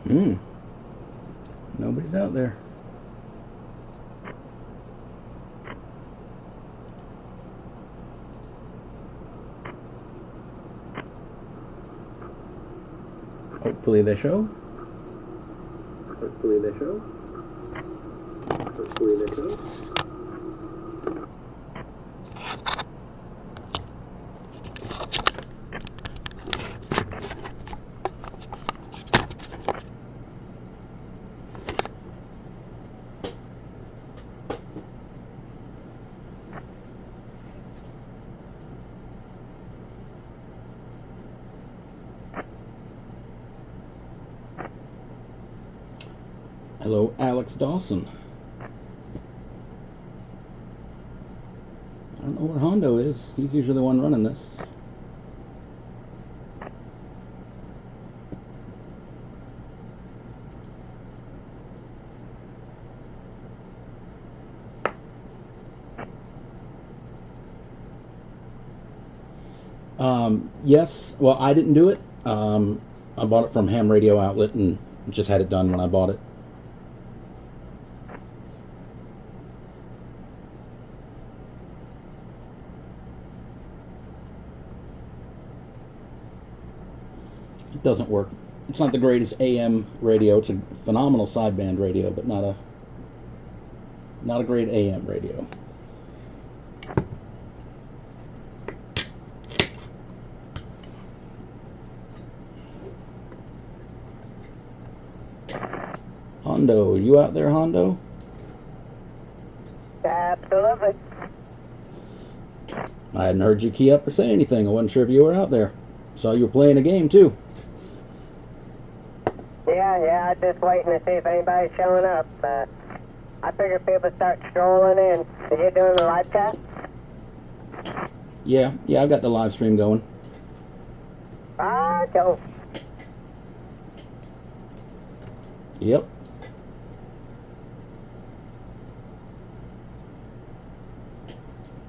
Hmm. Nobody's out there. Hopefully they show. Hopefully they show. Hopefully they show. Hello, Alex Dawson. I don't know where Hondo is. He's usually the one running this. Yes. Well, I didn't do it. I bought it from Ham Radio Outlet and just had it done when I bought it. It doesn't work. It's not the greatest AM radio. It's a phenomenal sideband radio, but not a great AM radio. Hondo, you out there, Hondo? Absolutely. I hadn't heard you key up or say anything. I wasn't sure if you were out there. Saw you were playing a game too. Yeah, I'm just waiting to see if anybody's showing up. I figure people start strolling in. Are you doing the live chat? Yeah, I've got the live stream going. Go. Yep.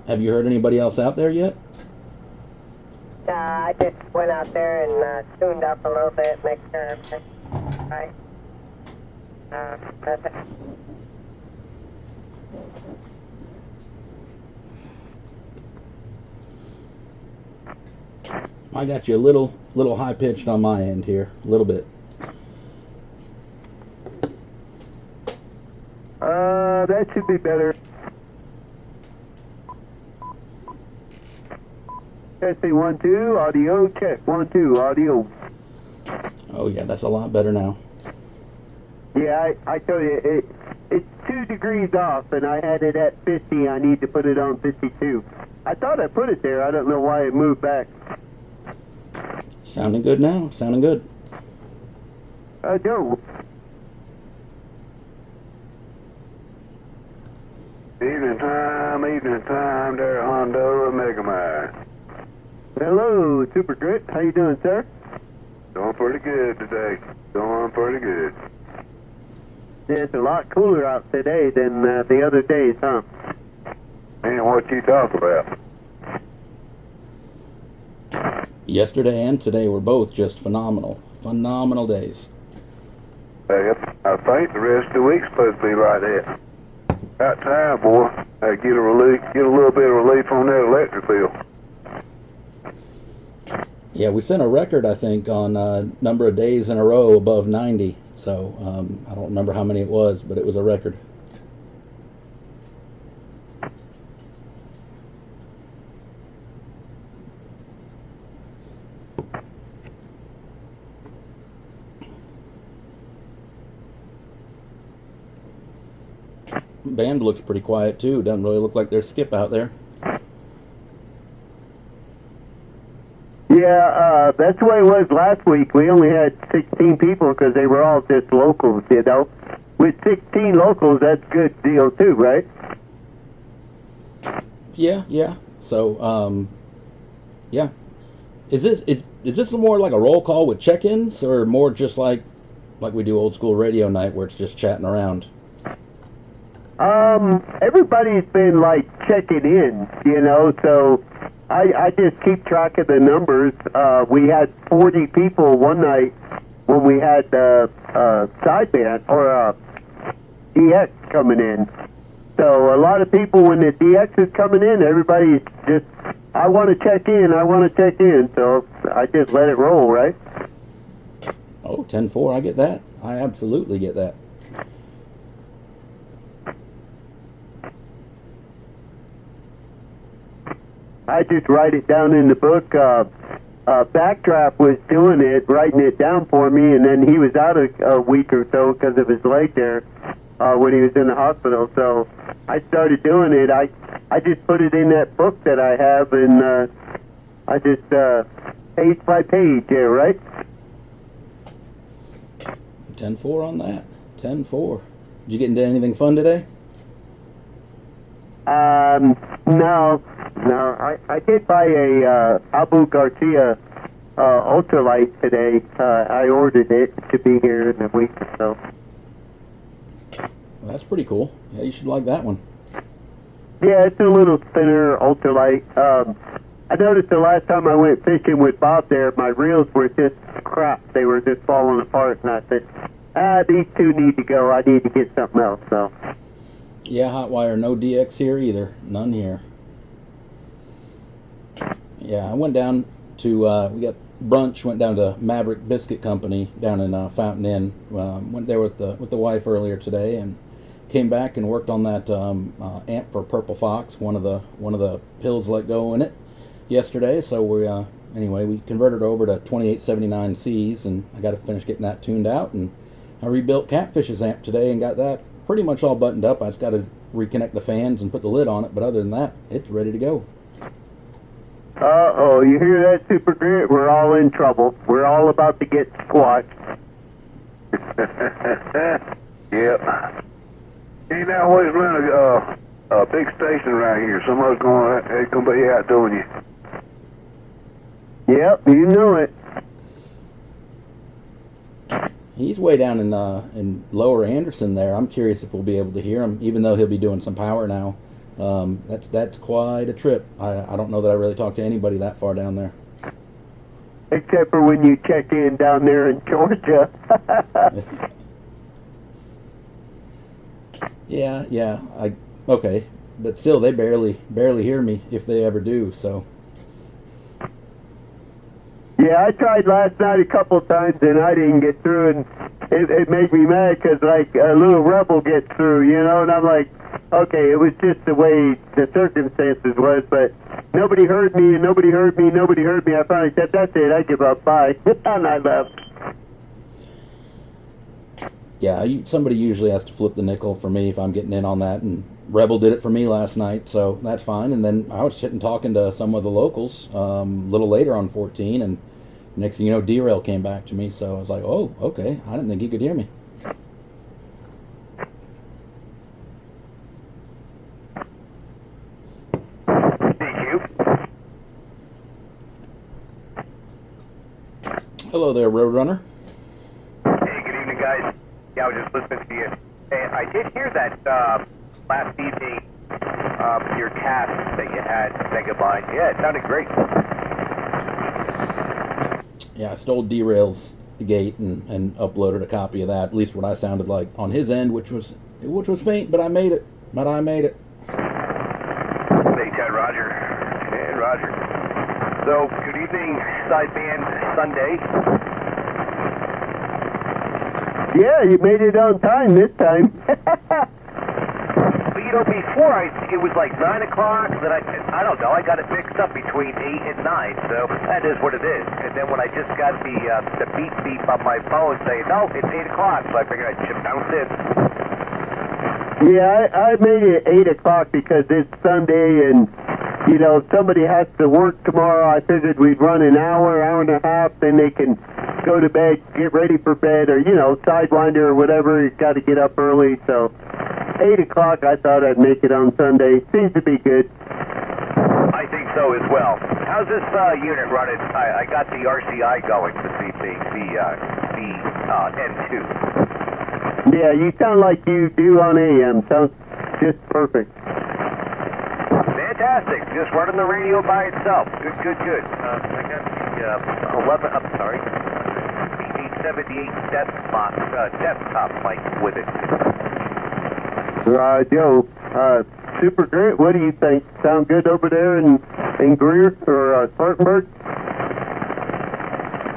Have you heard anybody else out there yet? I just went out there and tuned up a little bit, make sure everything's right. Perfect. I got you a little high pitched on my end here, a little bit. That should be better. Testing 1 2 audio check 1 2 audio. Oh yeah, that's a lot better now. Yeah, I tell you, it's 2 degrees off, and I had it at 50. I need to put it on 52. I thought I put it there. I don't know why it moved back. Sounding good now. Sounding good. Go. Evening time, there, Hondo, Mega Man. Hello, Super Grit. How you doing, sir? Doing pretty good today. Doing pretty good. It's a lot cooler out today than the other days, huh? And what you talk about? Yesterday and today were both just phenomenal. Phenomenal days. I think the rest of the week's supposed to be like that. About time, boy. Get a little bit of relief on that electric bill. Yeah, we sent a record, I think, on number of days in a row above 90. So I don't remember how many it was, but it was a record. Band looks pretty quiet too. Doesn't really look like there's Skip out there. Yeah, that's the way it was last week. We only had 16 people because they were all just locals, you know. With 16 locals, that's a good deal too, right? Yeah. So, yeah. Is this more like a roll call with check-ins, or more just like we do old school radio night where it's just chatting around? Everybody's been like checking in, you know, so I just keep track of the numbers. We had 40 people one night when we had the sideband or DX coming in. So a lot of people, when the DX is coming in, everybody's just, I want to check in, I want to check in. So I just let it roll, right? Oh, 10-4, I get that. I absolutely get that. I just write it down in the book. Backdraft was doing it, writing it down for me, and then he was out a week or so because of his leg there when he was in the hospital. So I started doing it. I just put it in that book that I have, and I just page by page, yeah, right? 10-4 on that. 10-4. Did you get into anything fun today? No. I did buy a Abu Garcia ultralight today. I ordered it to be here in a week or so. Well, that's pretty cool. Yeah, you should like that one. Yeah, it's a little thinner ultralight. I noticed the last time I went fishing with Bob there, my reels were just crap. They were just falling apart, and I said, these two need to go. I need to get something else, so. Yeah, Hotwire, no DX here either. None here. Yeah, I went down to, we got brunch, went down to Maverick Biscuit Company down in Fountain Inn. Went there with the wife earlier today and came back and worked on that amp for Purple Fox. One of the pills let go in it yesterday, so we anyway, we converted over to 2879Cs, and I got to finish getting that tuned out, and I rebuilt Catfish's amp today and got that pretty much all buttoned up. I just got to reconnect the fans and put the lid on it, but other than that, it's ready to go. Uh-oh, you hear that, Super Grit? We're all in trouble. We're all about to get squashed. Yep. Ain't always run a big station around here. Somebody's going to be out doing you. Yep, you know it. He's way down in Lower Anderson there. I'm curious if we'll be able to hear him, even though he'll be doing some power now. That's quite a trip. I don't know that I really talked to anybody that far down there. Except for when you check in down there in Georgia. Yeah. Okay, but still, they barely hear me if they ever do. So. Yeah, I tried last night a couple times and I didn't get through, and it made me mad because like a little rebel gets through, you know, and I'm like, okay, it was just the way the circumstances was, but nobody heard me and nobody heard me. I finally said, that's it, I give up, bye, and I left. Yeah, somebody usually has to flip the nickel for me if I'm getting in on that, and Rebel did it for me last night, so that's fine. And then I was sitting talking to some of the locals a little later on 14, and next thing you know, Derail came back to me, so I was like, oh, okay, I didn't think he could hear me. Thank you. Hello there, Roadrunner. Hey, good evening, guys. Yeah, I was just listening to you. Hey, I did hear that last evening, your cast that you had, Megabyte. Yeah, it sounded great. Yeah, I stole Derail's gate and uploaded a copy of that, at least what I sounded like on his end, which was faint, but I made it. Hey, Ted, Roger. Hey, Roger. So, good evening, Sideband Sunday. Yeah, you made it on time this time. But, you know, before it was like 9 o'clock, then I don't know, I got it mixed up between 8 and 9, so that is what it is. And then when I just got the beep on my phone saying, no, it's 8 o'clock, so I figured I'd chip bounce in. Yeah, I made it 8 o'clock because it's Sunday and, you know, somebody has to work tomorrow. I figured we'd run an hour and a half, then they can go to bed, get ready for bed, or, you know, Sidewinder or whatever. You got to get up early, so 8 o'clock I thought I'd make it on Sunday. Seems to be good. I think so as well. How's this unit running? I got the RCI going this evening, the N2. Yeah, you sound like you do on AM. Sounds just perfect. Fantastic. Just running the radio by itself. Good. I got the 11, I'm sorry, the desktop mic with it. Joe, Super Grit, what do you think? Sound good over there in Greer or Spartanburg?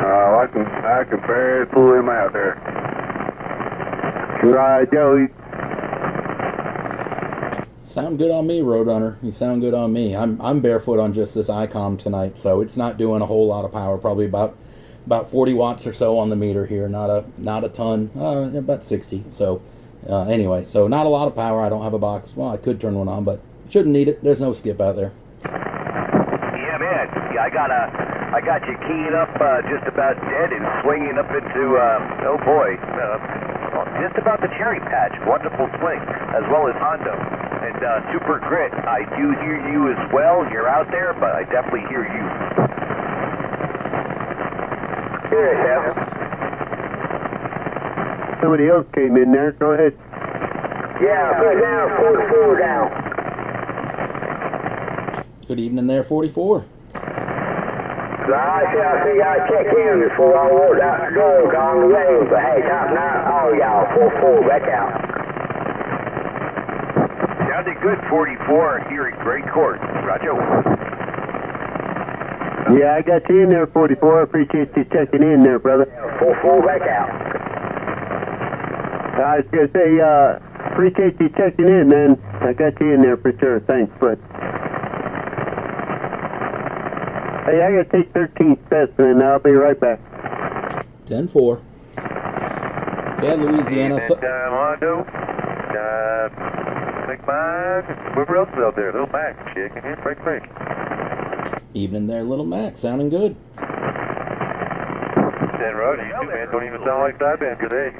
I can barely pull him out there. Joe. Sound good on me, Roadrunner. You sound good on me. I'm barefoot on just this ICOM tonight, so it's not doing a whole lot of power. Probably about 40 watts or so on the meter here. Not a ton. About 60. So anyway, so not a lot of power. I don't have a box. Well, I could turn one on, but shouldn't need it. There's no skip out there. Yeah, man. Yeah, I got you keying up just about dead and swinging up into oh boy, just about the cherry patch. Wonderful swing, as well as Hondo. And Super Grit, I do hear you as well. You're out there, but I definitely hear you. Yeah. Somebody else came in there. Go ahead. Yeah, good now, 44 down. Good evening there, 44. I think I'd check in before I walked out the door on the way, but hey, top 9, all y'all, 44 back out. Sounded good, 44, here at Great Court. Roger. Yeah, I got you in there, 44. I appreciate you checking in there, brother. 44 back out. I was going to say, appreciate you checking in, man. I got you in there for sure. Thanks, bud. Hey, I got to take 13 specimen. I'll be right back. 10-4. Yeah, Louisiana. Hondo. Big Mike. Whoever else is out there. Little Mac. Shaking hands. Break. Evening there, Little Mac. Sounding good. Dan Roger, you too, man. Don't even sound like Sideband today.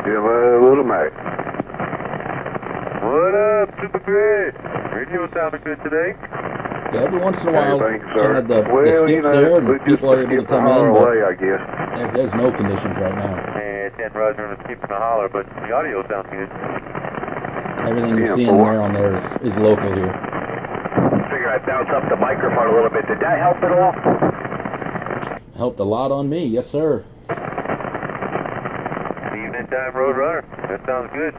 Yeah, Little Mac. What up, Super Grit? Radio sounding good today. Yeah, every once in a while, Thank you, sir. Chad, the Well, skips you know, there, we and people are able to come in, away, I but guess. there's no conditions right now. And Dan Roger is keeping a holler, but the audio sounds good. Everything you're Yeah, seeing boy. there on there is local here. Figure I'd bounce up the microphone a little bit. Did that help at all? Helped a lot on me, yes sir. Evening time Roadrunner. That sounds good.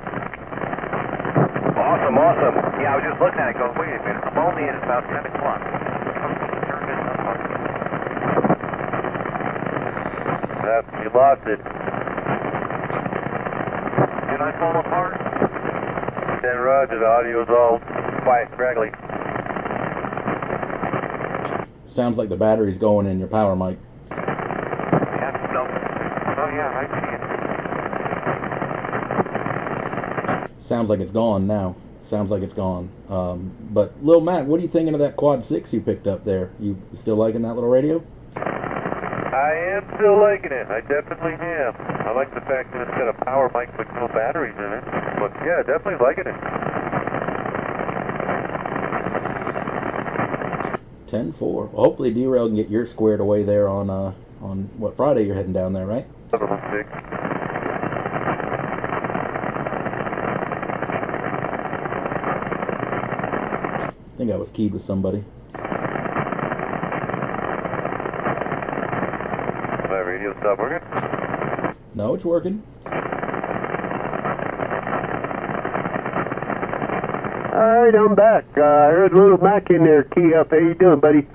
Awesome. Yeah, I was just looking at it going, wait a minute, I'm only at about 10 o'clock. You lost it. Did I fall apart? Dan Roger, the audio's all quiet, craggly. Sounds like the battery's going in your power mic. Yeah, no. Oh yeah, I see it. Sounds like it's gone now. Sounds like it's gone. But Lil Matt, what are you thinking of that Quad 6 you picked up there? You still liking that little radio? I am still liking it. I definitely am. I like the fact that it's got a power mic with no batteries in it. But yeah, definitely liking it. 10-4. Well, hopefully D-Rail can get yours squared away there on what, Friday you're heading down there, right? 716. I think I was keyed with somebody. My radio stop working? No, it's working. Alright, I'm back. I heard Little Mac in there key up. How you doing, buddy?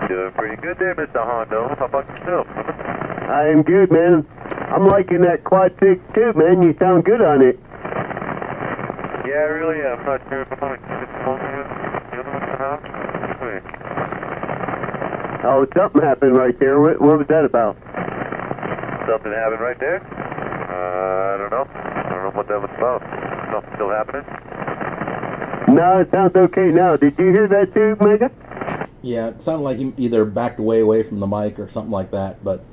Doing pretty good there, Mr. Hondo. How about yourself? I am good, man. I'm liking that Quad 6 too, man. You sound good on it. Yeah, I really am. I'm not sure if I'm going to get the other one in the house. Wait. Oh, something happened right there. What was that about? Something happened right there? I don't know. I don't know what that was about. Something still happening? No, it sounds okay now. Did you hear that too, Mega? Yeah, it sounded like he either backed away from the mic or something like that. But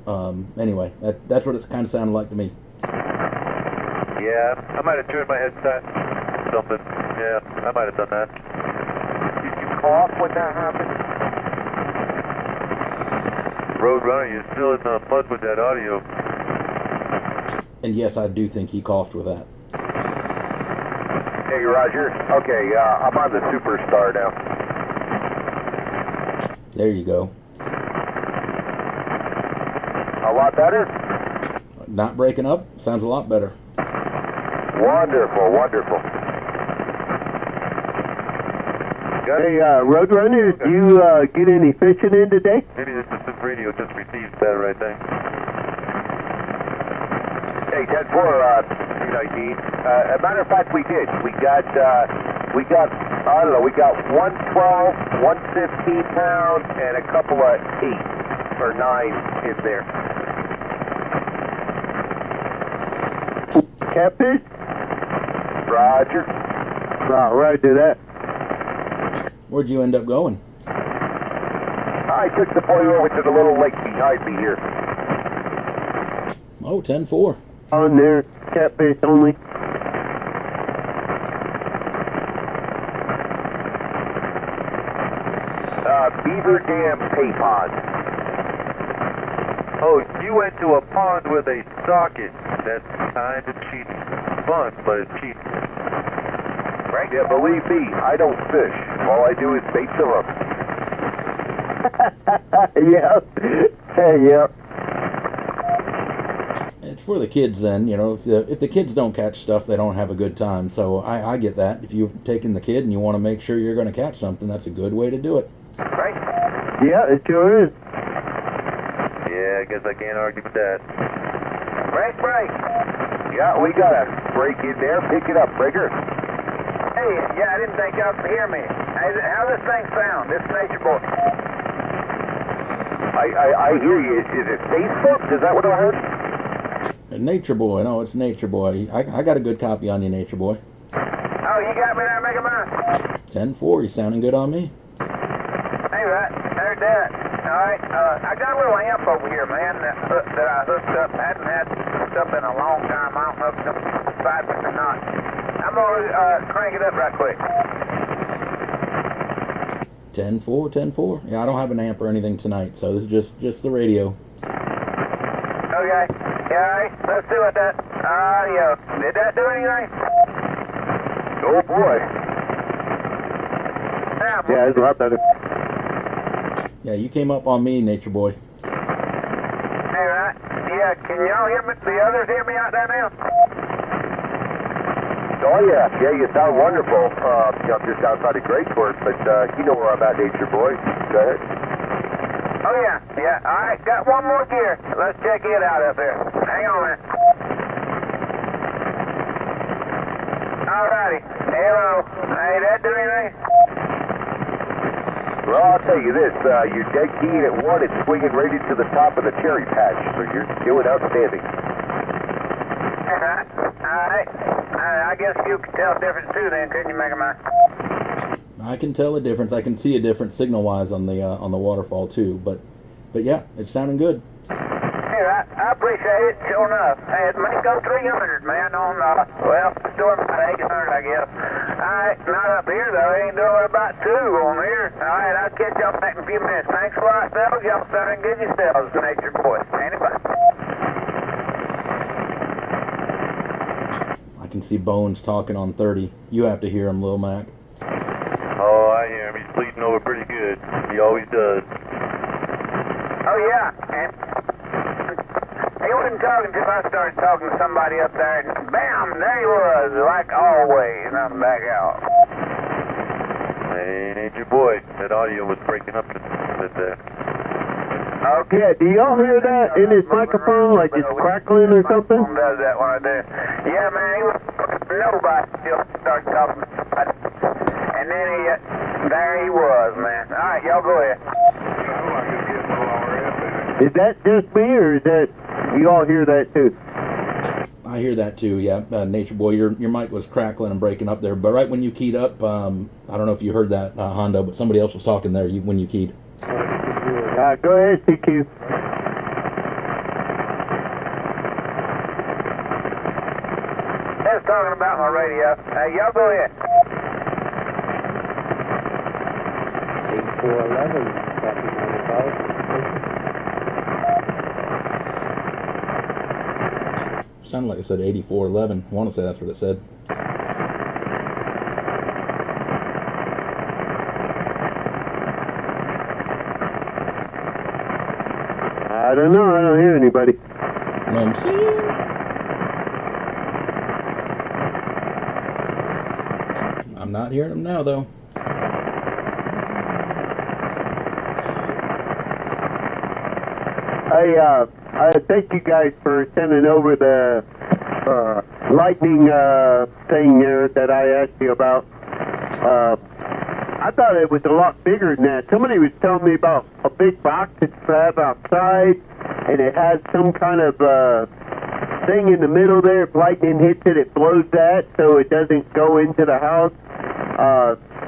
anyway, that's what it kind of sounded like to me. Yeah, I might have turned my headset. Something. Yeah, I might have done that. Did you cough when that happened? Roadrunner, you're still in the mud with that audio. And yes, I do think he coughed with that. Hey, Roger. Okay, I'm on the Superstar now. There you go. A lot better? Not breaking up. Sounds a lot better. Wonderful, wonderful. Hey, Roadrunner, did you get any fishing in today? Maybe this radio just receives better, I think. Hey, 10-4, C19. As a matter of fact, we did. We got, I don't know, we got 112, 115 pounds, and a couple of 8 or 9 in there. Catfish? Roger. Oh, right to that. Where'd you end up going? I took the boy over to the little lake behind me here. Oh, 10-4. On there, catfish only. Beaver Dam Pay Pond. Oh, you went to a pond where they stock it. That's kind of cheating. Fun, but it's cheating. Right? Yeah, believe me, I don't fish. All I do is bait them up. Yep. Yep. It's for the kids then, you know, if the kids don't catch stuff, they don't have a good time. So I get that. If you've taken the kid and you want to make sure you're going to catch something, that's a good way to do it. Right? Yeah, it sure is. Yeah, I guess I can't argue with that. Break. Yeah, we gotta break in there, pick it up, Brigger. Hey, yeah, I didn't think y'all could hear me. Hey, how this thing sound? This Nature Boy. I hear you. Is it Facebook? Is that what I heard? Nature Boy. No, it's Nature Boy. I got a good copy on you, Nature Boy. Oh, you got me there, Mega Man? 10-4. You sounding good on me? Hey, right, heard that. All right, I got a little amp over here, man, that I hooked up. Hadn't had hooked up in a long time. I don't know if it's excitement or not. I'm gonna crank it up right quick. 10-4. Yeah, I don't have an amp or anything tonight, so this is just the radio. Okay. Yeah, all right, let's do it then. Yeah. Did that do anything? Oh boy. Yeah, it's a lot better. Yeah, you came up on me, Nature Boy. Hey, right. Yeah, can y'all hear me? The others hear me out there now? Oh yeah, you sound wonderful. I'm just outside of Graceford, but you know where I'm at, Nature Boy. Go ahead. Oh yeah. All right, got one more gear. Let's check it out up there. Hang on a minute. Alrighty. Hello. Hey, that do anything? Well, I'll tell you this, you're dead keen at 1 and swinging right into the top of the cherry patch, so you're doing outstanding. Alright. I guess you can tell the difference too then, couldn't you, Mega Man? I can tell a difference. I can see a difference signal-wise on the waterfall too. But yeah, it's sounding good. Hey, I appreciate it, sure enough. Hey, it may go 300, man, on, well, storm about 800, I guess. Alright, not up here, though. Ain't doing about 2 on here. Alright, I'll catch y'all back in a few minutes. Thanks a lot, fellas. Y'all sounding good yourselves, Nature Boy. Anybody? I can see Bones talking on 30. You have to hear him, Lil Mac. Oh, I hear him. He's bleeding over pretty good. He always does. Oh, yeah, and he wasn't talking till I started talking to somebody up there, and bam, there he was, like always, and I'm back out. Hey, Nature Boy. That audio was breaking up just a bit there. Okay. Yeah, do y'all hear that in his microphone, like it's crackling or something? Does that when I do. Yeah, man, he was nobody till started talking about it. And then there he was, man. All right, y'all go ahead. Is that just me, or is that, you all hear that too? I hear that too. Yeah, Nature Boy, your mic was crackling and breaking up there. But right when you keyed up, I don't know if you heard that, Hondo, but somebody else was talking there when you keyed. Go ahead, CQ. I was talking about my radio. Y'all go ahead. 8411, copy 95. Sounded like it said 8411. I want to say that's what it said. I don't know. I don't hear anybody. You know what I'm saying? I'm not hearing them now, though. I thank you guys for sending over the lightning thing there that I asked you about. I thought it was a lot bigger than that. Somebody was telling me about a big box that you have outside, and it has some kind of thing in the middle there. If lightning hits it, it blows that so it doesn't go into the house.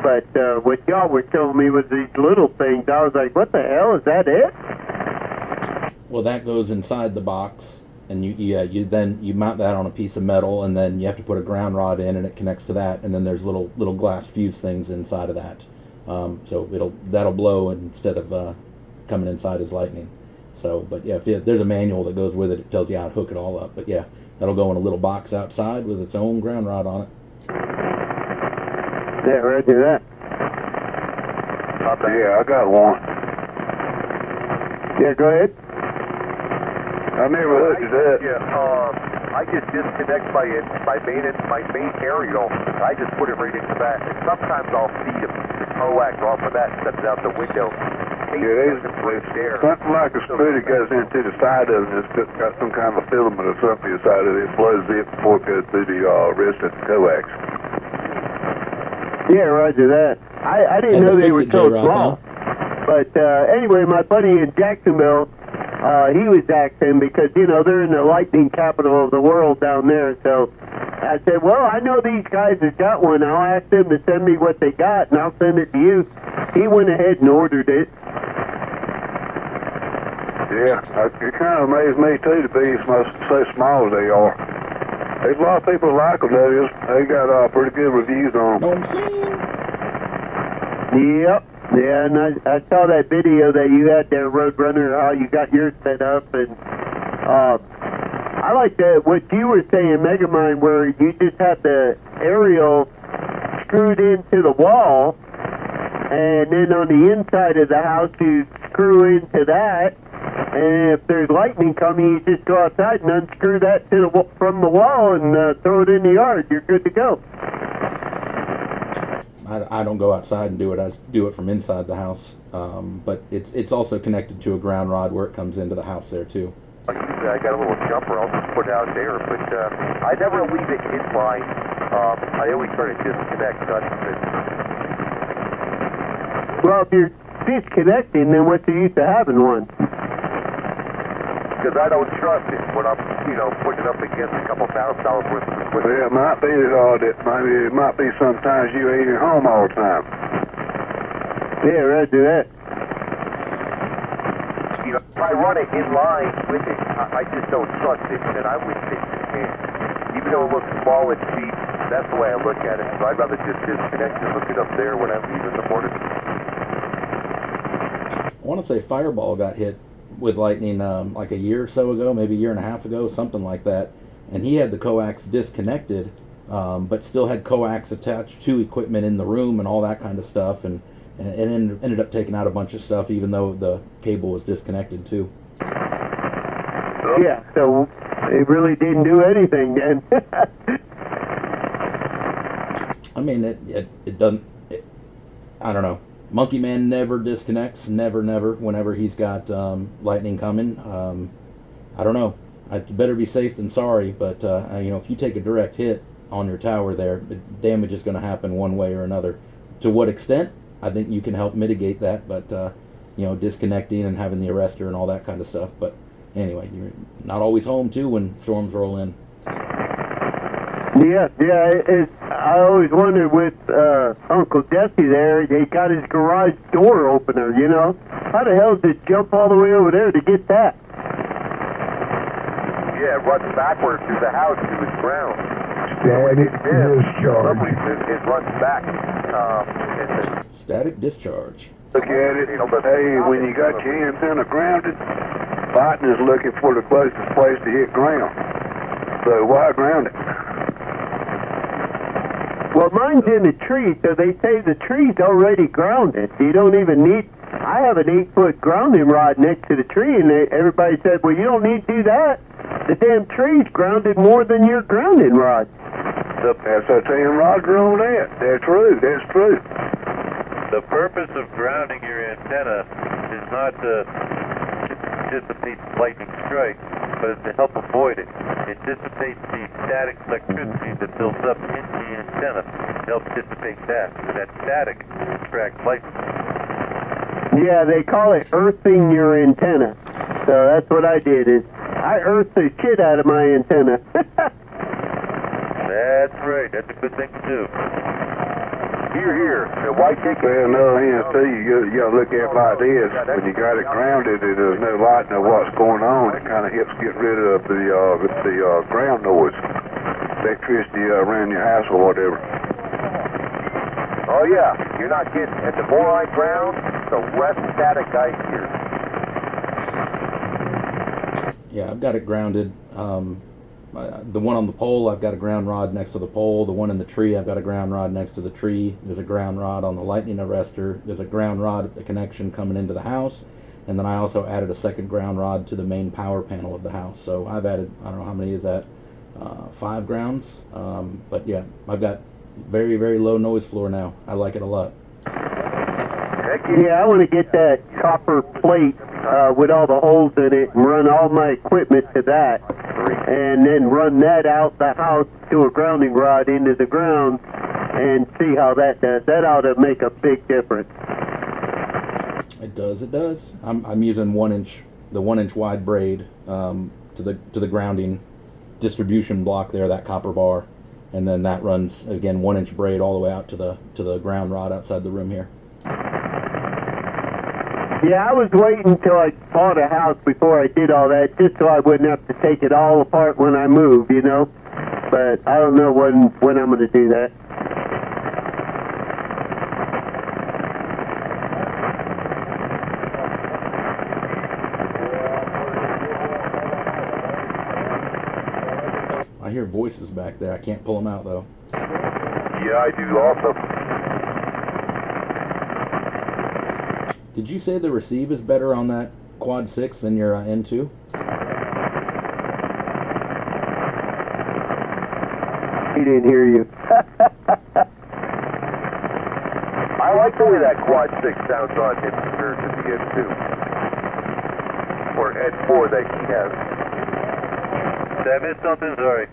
But what y'all were telling me was these little things. I was like, what the hell, is that it? Well, that goes inside the box, and you mount that on a piece of metal, and then you have to put a ground rod in, and it connects to that, and then there's little glass fuse things inside of that. So that'll blow instead of coming inside as lightning. So, but yeah, there's a manual that goes with it. It tells you how to hook it all up. But yeah, that'll go in a little box outside with its own ground rod on it. Yeah, right to that. Yeah, I got one. Yeah, go ahead. I never hooked it up. Yeah, I just disconnect my main aerial. I just put it right into that. And sometimes I'll see the coax off of that steps out the window. Yeah, something like a screw that goes into the side of it. It's got some kind of a filament or something inside of it. It blows it before it goes through the rest of the coax. Yeah, roger that. I didn't know they were so small. But anyway, my buddy in Jacksonville, he was asking because, they're in the lightning capital of the world down there. So I said, well, I know these guys have got one. I'll ask them to send me what they got, and I'll send it to you. He went ahead and ordered it. Yeah, it kind of amazed me, too, to be so small as they are. There's a lot of people like them, though. They got pretty good reviews on them. Know what I'm saying? Yep. Yeah, and I saw that video that you had there, Roadrunner, how you got yours set up, and I like that what you were saying, Megamind, where you just had the aerial screwed into the wall, and then on the inside of the house you screw into that, and if there's lightning coming, you just go outside and unscrew that from the wall and throw it in the yard. You're good to go. I don't go outside and do it. I do it from inside the house. But it's also connected to a ground rod where it comes into the house there too. Usually I got a little jumper I'll just put out there, but I never leave it in line. I always try to disconnect. Well, if you're disconnecting, then what's the use of having one? Because I don't trust it when I'm, putting it up against a couple $1,000 worth of equipment. Well, it might be that it might be sometimes you ain't at home all the time. Yeah, right, do that. If I run it in line with it, I just don't trust it, and I would think it can. Even though it looks small and cheap, that's the way I look at it. So I'd rather just disconnect and hook it up there when I leave in the morning. I want to say Fireball got hit with lightning like a year or so ago, maybe a year and a half ago, something like that. And he had the coax disconnected, but still had coax attached to equipment in the room and all that kind of stuff. And it ended up taking out a bunch of stuff, even though the cable was disconnected too. Yeah, so it really didn't do anything then. I mean, it doesn't. I don't know. Monkey Man never disconnects, never, whenever he's got lightning coming. I don't know. It's better be safe than sorry, but if you take a direct hit on your tower there, damage is going to happen one way or another. To what extent? I think you can help mitigate that, but disconnecting and having the arrestor and all that kind of stuff. But anyway, you're not always home too when storms roll in. Yeah. I always wondered with Uncle Jesse there, he got his garage door opener, How the hell did he jump all the way over there to get that? Yeah, it runs backwards through the house to its ground. Static discharge. It runs back. Static discharge. Look at it. Hey, when you got your antenna grounded, lightning is looking for the closest place to hit ground. So why ground it? Well, mine's in the tree, so they say the tree's already grounded. You don't even need... I have an 8-foot grounding rod next to the tree, and everybody said, well, you don't need to do that. The damn tree's grounded more than your grounding rod. That's a 10-rod on that. That's true. That's true. The purpose of grounding your antenna is not to dissipate lightning strikes, but it's to help avoid it. It dissipates the static electricity that builds up in the antenna. It helps dissipate that. So that static attracts lightning. Yeah, they call it earthing your antenna. So that's what I did, is I earthed the shit out of my antenna. That's right. That's a good thing to do. Here. Why can't well, no, too, you gotta look at it like this. When you got it grounded and there's no light know what's going on, it kind of helps get rid of the ground noise, electricity around your house or whatever. Oh yeah, you're not getting, at the more I ground, the less static I hear. Yeah, I've got it grounded. The one on the pole, I've got a ground rod next to the pole. The one in the tree, I've got a ground rod next to the tree. There's a ground rod on the lightning arrestor. There's a ground rod at the connection coming into the house. And then I also added a second ground rod to the main power panel of the house. So I've added, I don't know how many is that, 5 grounds. But yeah, I've got very, very low noise floor now. I like it a lot. Yeah, I want to get that copper plate with all the holes in it and run all my equipment to that, and then run that out the house to a grounding rod into the ground and see how that does. That ought to make a big difference. It does. It does. I'm using the 1 inch wide braid to the grounding distribution block there, that copper bar, and then that runs again 1 inch braid all the way out to the ground rod outside the room here. Yeah, I was waiting until I bought a house before I did all that, just so I wouldn't have to take it all apart when I move, you know. But I don't know when I'm going to do that. I hear voices back there. I can't pull them out though. Yeah, I do also. Did you say the receive is better on that quad 6 than your N2? He didn't hear you. I like the way that quad 6 sounds on him compared to the N2. Or N4 that he has. Did I miss something? Sorry.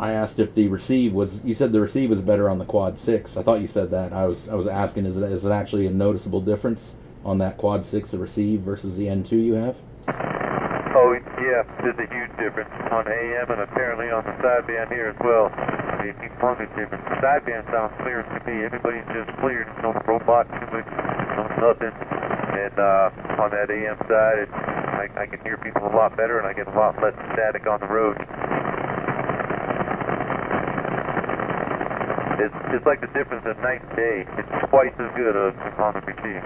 I asked if the receive was. You said the receive was better on the quad 6. I thought you said that. I was asking, is it actually a noticeable difference on that quad 6, the receive versus the N2 you have? Oh yeah, there's a huge difference on AM and apparently on the sideband here as well. I mean, it's funny difference. The sideband sounds clear to me. Everybody's just clear. No robot music, no nothing. And on that AM side, I can hear people a lot better, and I get a lot less static on the road. It's like the difference in night and day. It's twice as good on the receive.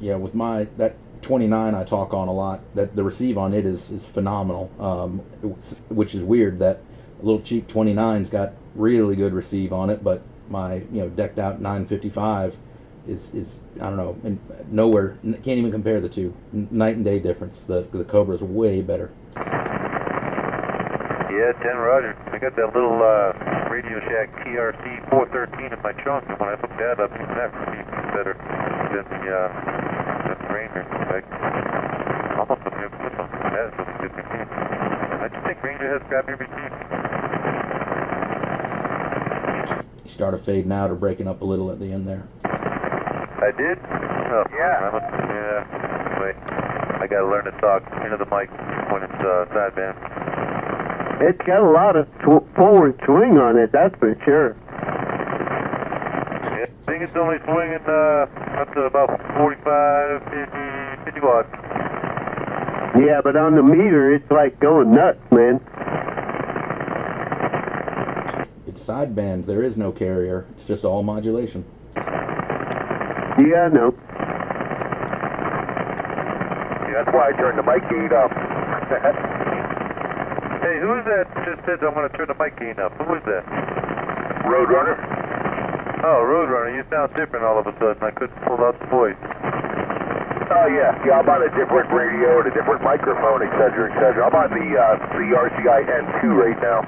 Yeah, with that 29 I talk on a lot, that the receive on it is phenomenal, which is weird that a little cheap 29's got really good receive on it, but my decked out 955 is I don't know, and nowhere, can't even compare the two. Night and day difference. The Cobra's way better. Yeah, 10 Roger. I got that little Radio Shack TRC 413 in my trunk, and when I looked that up, even that receives better than the Ranger. Almost a new flip on that. That's really good receive. I just think Ranger has crappy receive. You started fading out or breaking up a little at the end there. I did? Oh, Yeah. Anyway, I gotta learn to talk into the mic when it's sideband. It's got a lot of forward swing on it, that's for sure. Yeah, I think it's only swinging up to about 45, 50 watts. Yeah, but on the meter, it's like going nuts, man. It's sideband. There is no carrier. It's just all modulation. Yeah, I know. Yeah, that's why I turned the mic gain up. Hey, who is that just said I'm going to turn the mic gain up? Who is that? Roadrunner? Oh, Roadrunner, you sound different all of a sudden. I couldn't pull out the voice. Oh, yeah. I'm on a different radio and a different microphone, et cetera, et cetera. I'm on the RCI N2 right now.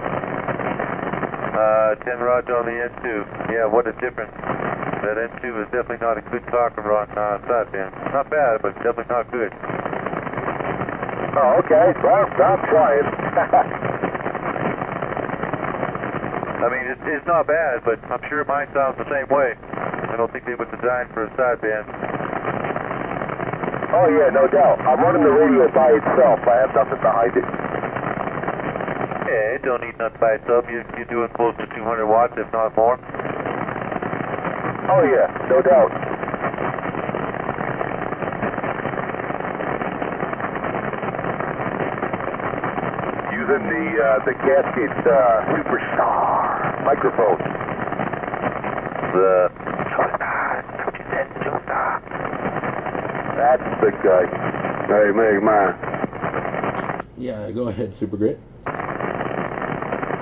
10 Roger on the N2. Yeah, what a difference. That N2 is definitely not a good talker on sideband. Not bad, but definitely not good. Oh, okay. Well, I'm trying. I mean, it's not bad, but I'm sure mine sounds the same way. I don't think they were designed for a sideband. Oh, yeah, no doubt. I'm running the radio by itself. I have nothing behind it. Yeah, it don't need nothing by itself. You're doing close to 200 watts, if not more. Oh, yeah, no doubt. Using the Cascade Superstar microphone. That's the guy. Hey, make mine. Yeah, go ahead, Super Grit.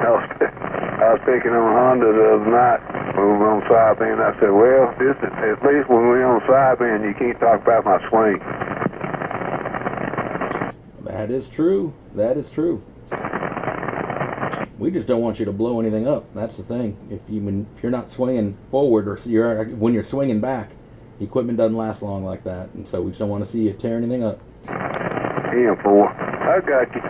I was picking on Honda the other night when we were on sideband. I said, well, this is, at least when we're on sideband, you can't talk about my swing. That is true. That is true. We just don't want you to blow anything up. That's the thing. If you're not swinging forward or when you're swinging back, equipment doesn't last long like that, and so we just don't want to see you tear anything up. Damn, fool. I got you.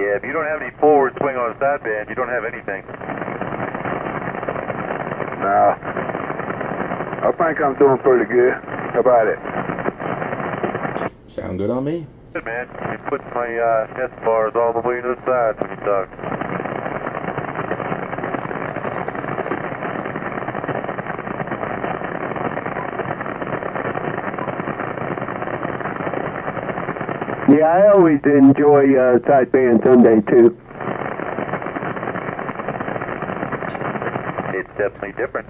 Yeah, if you don't have any forward swing on a sideband, you don't have anything. Nah. I think I'm doing pretty good. How about it? Sound good on me? Good, man. You put my S-bars all the way to the side when you talk. Yeah, I always enjoy Sideband Sunday, too. It's definitely different.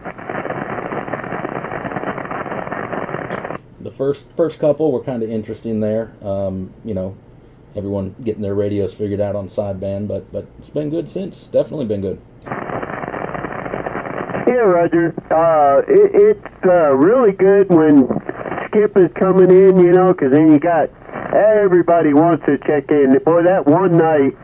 The first couple were kind of interesting there. You know, everyone getting their radios figured out on sideband, but it's been good since. Definitely been good. Yeah, Roger. It's really good when Skip is coming in, you know, because then you got everybody wants to check in. Boy, that one night,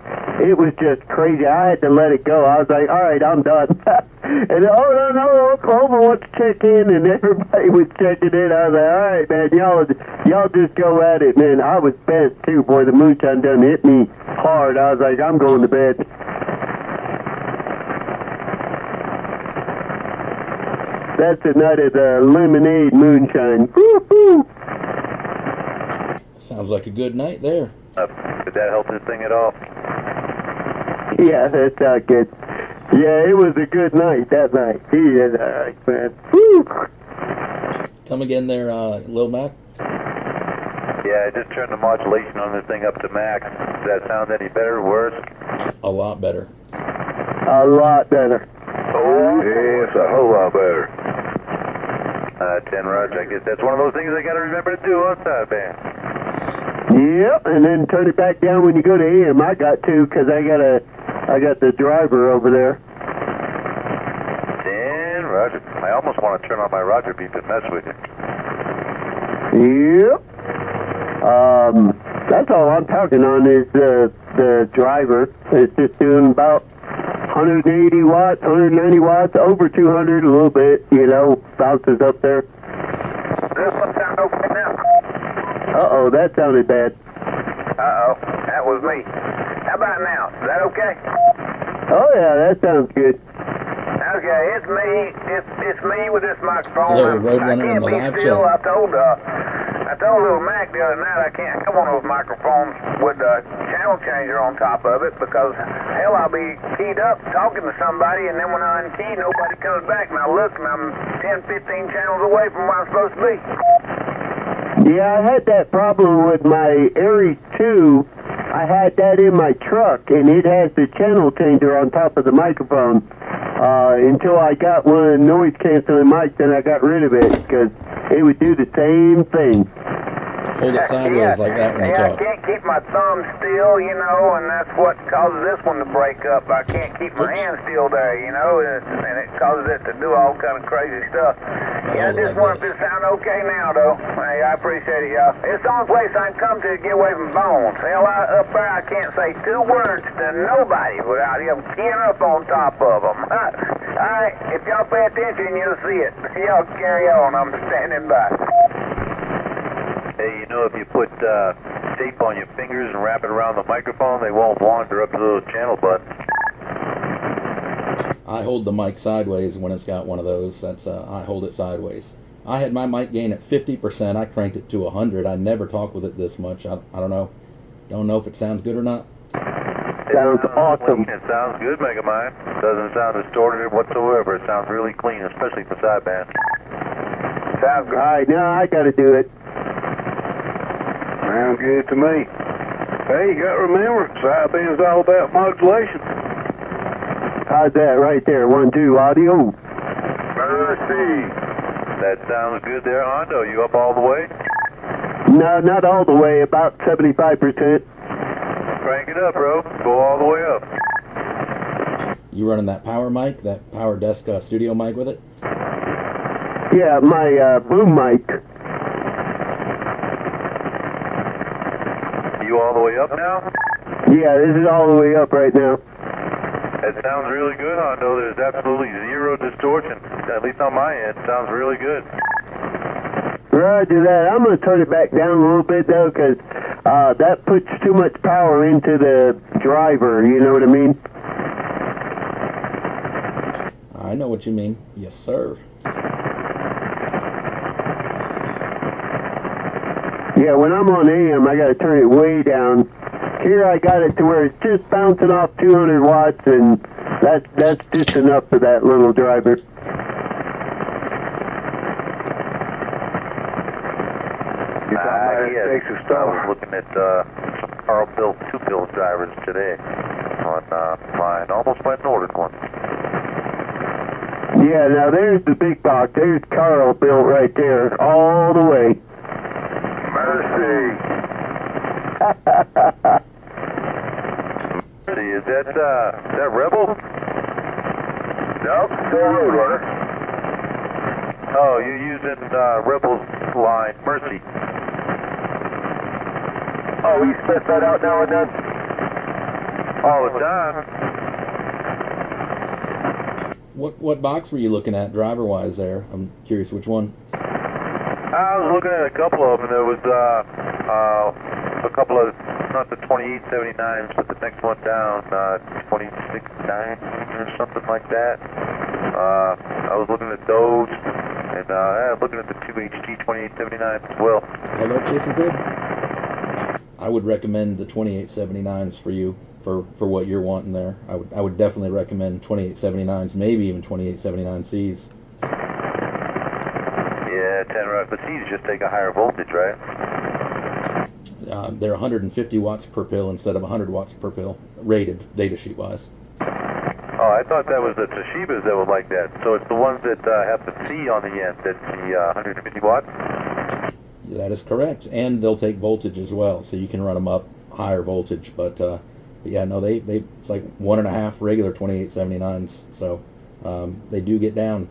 it was just crazy. I had to let it go. I was like, all right, I'm done. And no, Oklahoma wants to check in, and everybody was checking in. I was like, all right, man, y'all just go at it, man. I was bent too, boy. The moonshine done hit me hard. I was like, I'm going to bed. That's the night of the lemonade moonshine. Woo-hoo! Sounds like a good night there. Did that help this thing at all? Yeah, that's not good. Yeah, it was a good night that night. He is all right, man. Woo! Come again there, Lil Mac? Yeah, I just turned the modulation on this thing up to max. Does that sound any better or worse? A lot better. A lot better. Oh, yes, a whole lot better. 10 Roger, I guess that's one of those things I got to remember to do on sideband. Yep, and then turn it back down when you go to AM. I got to, because I got the driver over there. 10 Roger. I almost want to turn on my Roger beep and mess with you. Yep. That's all I'm talking on is the driver. It's just doing about 180 watts, 190 watts, over 200 a little bit, you know, bounces up there. Does that sound okay now? Uh-oh, that sounded bad. Uh-oh, that was me. How about now? Is that okay? Oh, yeah, that sounds good. Okay, it's me. It's me with this microphone. Hello, Roadrunner I can't on the be live still. chat. I told little Mac the other night I can't come on those microphones with the channel changer on top of it because, hell, I'll be keyed up talking to somebody, and then when I unkey, nobody comes back, and I look, and I'm 10, 15 channels away from where I'm supposed to be. Yeah, I had that problem with my Aries 2. I had that in my truck, and it has the channel changer on top of the microphone. Until I got one of the noise-canceling mics, then I got rid of it, because it would do the same thing. Hold it sideways like that when you I talk. can't keep my thumb still, you know, and that's what causes this one to break up. I can't keep my hand still there, you know, and it causes it to do all kind of crazy stuff. Yeah, I just want it to sound okay now, though. Hey, I appreciate it, y'all. It's the only place I can come to get away from bones. Hell, up there I can't say 2 words to nobody without him keying up on top of them. All right, if y'all pay attention, you'll see it. Y'all carry on. I'm standing by. Hey, you know, if you put tape on your fingers and wrap it around the microphone, they won't wander up to those channel buttons. I hold the mic sideways when it's got one of those. That's I hold it sideways. I had my mic gain at 50%. I cranked it to 100. I never talk with it this much. I don't know. Don't know if it sounds good or not. Sounds awesome. It sounds good, Megamind. Doesn't sound distorted whatsoever. It sounds really clean, especially for sideband. Sounds good. All right, now I got to do it. Sounds good to me. Hey, you got to remember, sideband's all about modulation. How's that right there? 1, 2, audio. Mercy. That sounds good there, Hondo. You up all the way? No, not all the way, about 75%. Crank it up, bro. Go all the way up. You running that power mic, that power desk studio mic with it? Yeah, my boom mic. You all the way up now? Yeah, this is all the way up right now. That sounds really good, Hondo. There's absolutely zero distortion. At least on my end, sounds really good. Roger that. I'm going to turn it back down a little bit, though, because that puts too much power into the driver, you know what I mean? I know what you mean. Yes, sir. Yeah, when I'm on AM, I got to turn it way down. Here I got it to where it's just bouncing off 200 watts, and that's just enough for that little driver. Yes, I was looking at some Carl built 2-pill drivers today on mine. Almost went and ordered one. Yeah, now there's the big box. There's Carl built right there, all the way. Mercy. See, is that Rebel? Nope, Roadrunner. Oh, you're using Rebel's line, Mercy. Oh, he spits that out now and then? All the time. What box were you looking at driver-wise there? I'm curious which one. I was looking at a couple of them. There was a couple of, not the 2879s, but the next one down, 2690 or something like that. I was looking at those, and looking at the 2HG 2879s as well. Hello, Jason Good. I would recommend the 2879s for you for what you're wanting there. I would definitely recommend 2879s, maybe even 2879Cs. Yeah, 10 right, but C's just take a higher voltage, right? They're 150 watts per pill instead of 100 watts per pill, rated data sheet wise. Oh, I thought that was the Toshibas that were like that. So it's the ones that have the C on the end, that's the 150 watts? That is correct, and they'll take voltage as well, so you can run them up higher voltage. But yeah, no, they it's like 1.5 regular 2879s, so they do get down.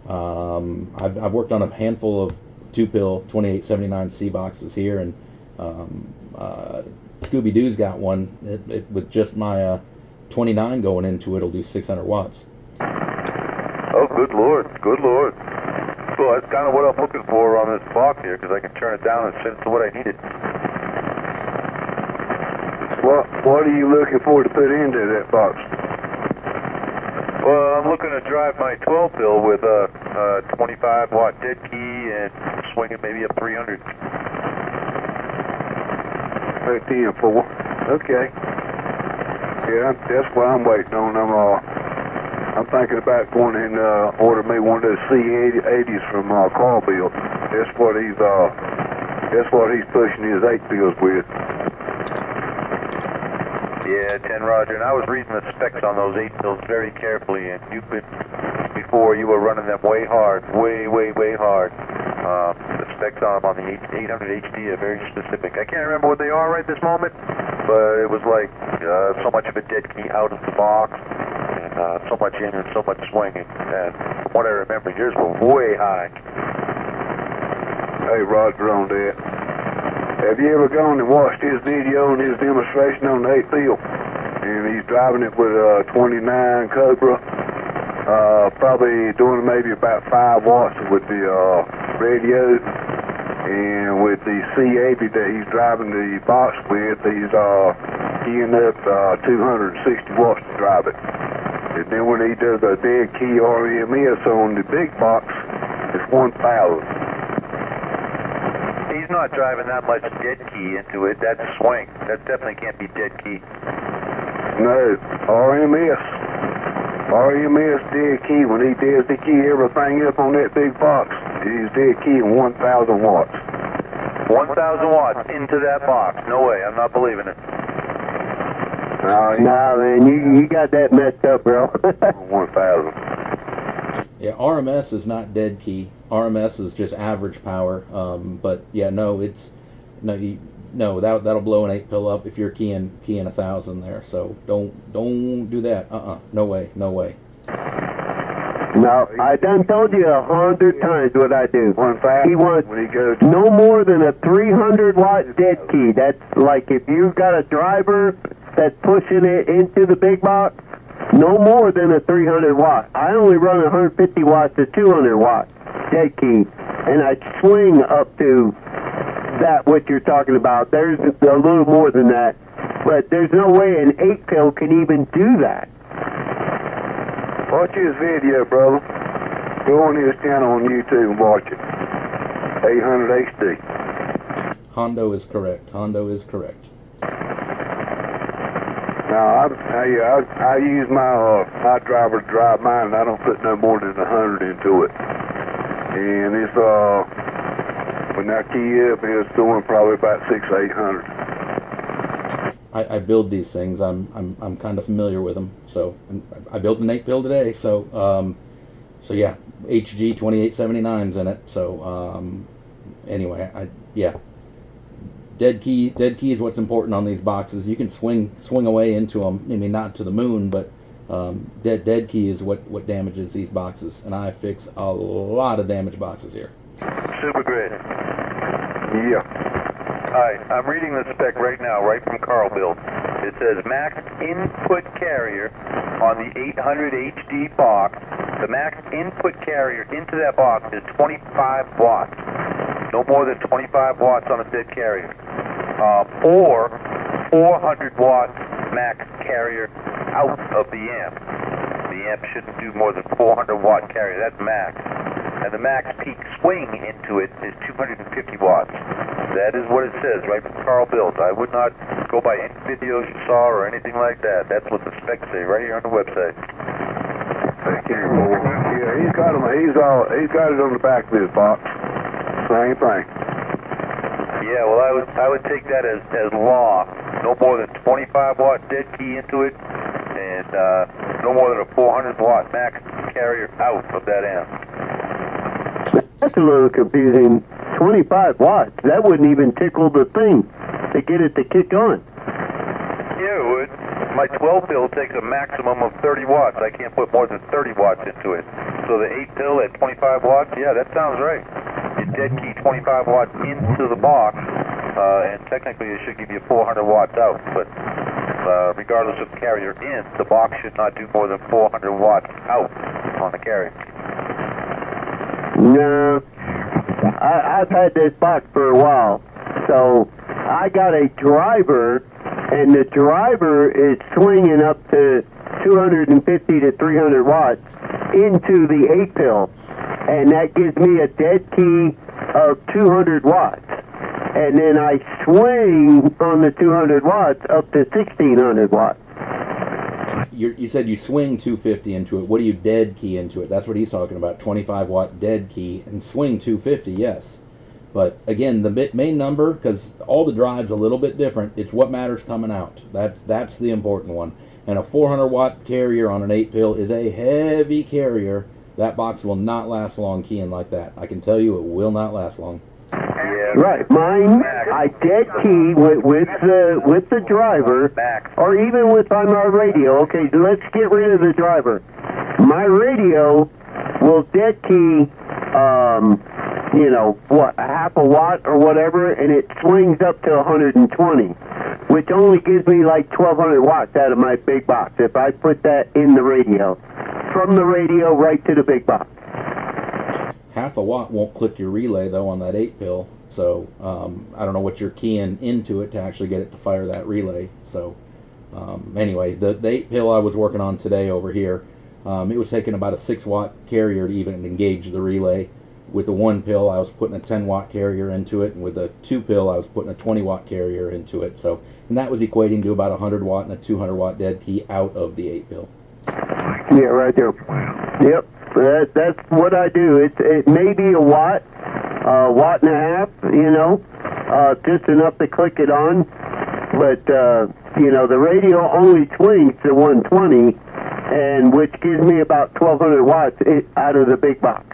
I've worked on a handful of 2-pill 2879C boxes here, and Scooby Doo's got one. It with just my 29 going into it, it'll do 600 watts. Oh, good lord, good lord. Well, that's kind of what I'm looking for on this box here, because I can turn it down and set it to what I need it. What are you looking for to put into that box? Well, I'm looking to drive my 12-pill with a 25-watt dead key and swing it maybe up 300. 18 4. Okay. Yeah, that's what I'm waiting on. I'm thinking about going and order me one of those C80s from Carl Build. That's what he's pushing his 8-pills with. Yeah, 10 Roger, and I was reading the specs on those 8-pills very carefully, and before you were running them way hard, way hard. The specs on them on the 800 HD are very specific. I can't remember what they are right this moment, but it was like so much of a dead key out of the box, and so much in and so much swinging. And from what I remember, yours were way high. Hey, Roger, on that. Have you ever gone and watched his video and his demonstration on the 8 field? And he's driving it with a 29 Cobra, probably doing maybe about 5 watts with the radio, and with the C80 that he's driving the box with, he's keying up 260 watts to drive it. And then when he does a dead key RMS on the big box, it's 1,000. He's not driving that much dead key into it. That's swing. That definitely can't be dead key. No, RMS. RMS dead key. When he does the key everything up on that big box, he's dead key 1,000 watts. 1,000 watts into that box. No way. I'm not believing it. Nah, man, you got that messed up, bro. 1,000. Yeah, RMS is not dead key. RMS is just average power. But yeah, no, it's that'll blow an 8 pill up if you're keying 1,000 there. So don't do that. No way. No, I done told you 100 times what I do. 1,000. He wants when he goes no more than a 300 watt dead key. That's like if you've got a driver that's pushing it into the big box, no more than a 300 watt. I only run 150 watts to 200 watts dead key, and I swing up to that what you're talking about. There's a little more than that, but there's no way an 8 pill can even do that. Watch his video, brother. Go on his channel on YouTube and watch it. 800 HD. Hondo is correct. Now, I use my driver to drive mine, and I don't put no more than 100 into it. And it's when I key up, it's doing probably about 600 or 800. I build these things. I'm kind of familiar with them. So I built an 8 pill today. So yeah, HG 2879's in it. So anyway, dead key is what's important on these boxes. You can swing away into them. I mean, not to the moon, but dead key is what damages these boxes. And I fix a lot of damaged boxes here. Super great. Yeah. Alright, I'm reading the spec right now, right from Carl Build. It says max input carrier on the 800 HD box. The max input carrier into that box is 25 watts. No more than 25 watts on a dead carrier. Or 400 watts max carrier out of the amp. The amp shouldn't do more than 400 watt carrier. That's max. And the max peak swing into it is 250 watts. That is what it says right from Carl Build. I would not go by any videos you saw or anything like that. That's what the specs say right here on the website. Thank you. Yeah, he's got it on the back of his box. Same thing. Yeah, well, I would take that as law. No more than 25 watt dead key into it, and no more than a 400 watt max carrier out of that amp. That's a little confusing. 25 watts. That wouldn't even tickle the thing to get it to kick on. Yeah, it would. My 12 pill takes a maximum of 30 watts. I can't put more than 30 watts into it. So the 8 pill at 25 watts, yeah, that sounds right. You dead key 25 watts into the box, and technically it should give you 400 watts out. But regardless of carrier in, the box should not do more than 400 watts out on the carrier. No. I've had this box for a while, so I got a driver, and the driver is swinging up to 250 to 300 watts into the 8 pill, and that gives me a dead key of 200 watts, and then I swing on the 200 watts up to 1600 watts. You said you swing 250 into it. What do you dead key into it? That's what he's talking about. 25 watt dead key and swing 250. Yes, but again, the main number, because all the drives a little bit different. It's what matters coming out. That's the important one. And a 400 watt carrier on an 8 pill is a heavy carrier. That box will not last long keying like that. I can tell you it will not last long. Yeah. Right, mine, I dead key with the driver, or even with on our radio. Okay, so let's get rid of the driver. My radio will dead key, you know, what, a half a watt or whatever, and it swings up to 120, which only gives me like 1,200 watts out of my big box if I put that in the radio. From the radio right to the big box. Half a watt won't click your relay though on that 8-pill, so I don't know what you're keying into it to actually get it to fire that relay. So anyway, the 8-pill I was working on today over here, it was taking about a 6-watt carrier to even engage the relay. With the 1-pill I was putting a 10-watt carrier into it, and with the 2-pill I was putting a 20-watt carrier into it. So, and that was equating to about a 100-watt and a 200-watt dead key out of the 8-pill. Yeah, right there. Yep. That's what I do. It may be a watt and a half, you know, just enough to click it on. But, you know, the radio only swings to 120, and which gives me about 1,200 watts out of the big box.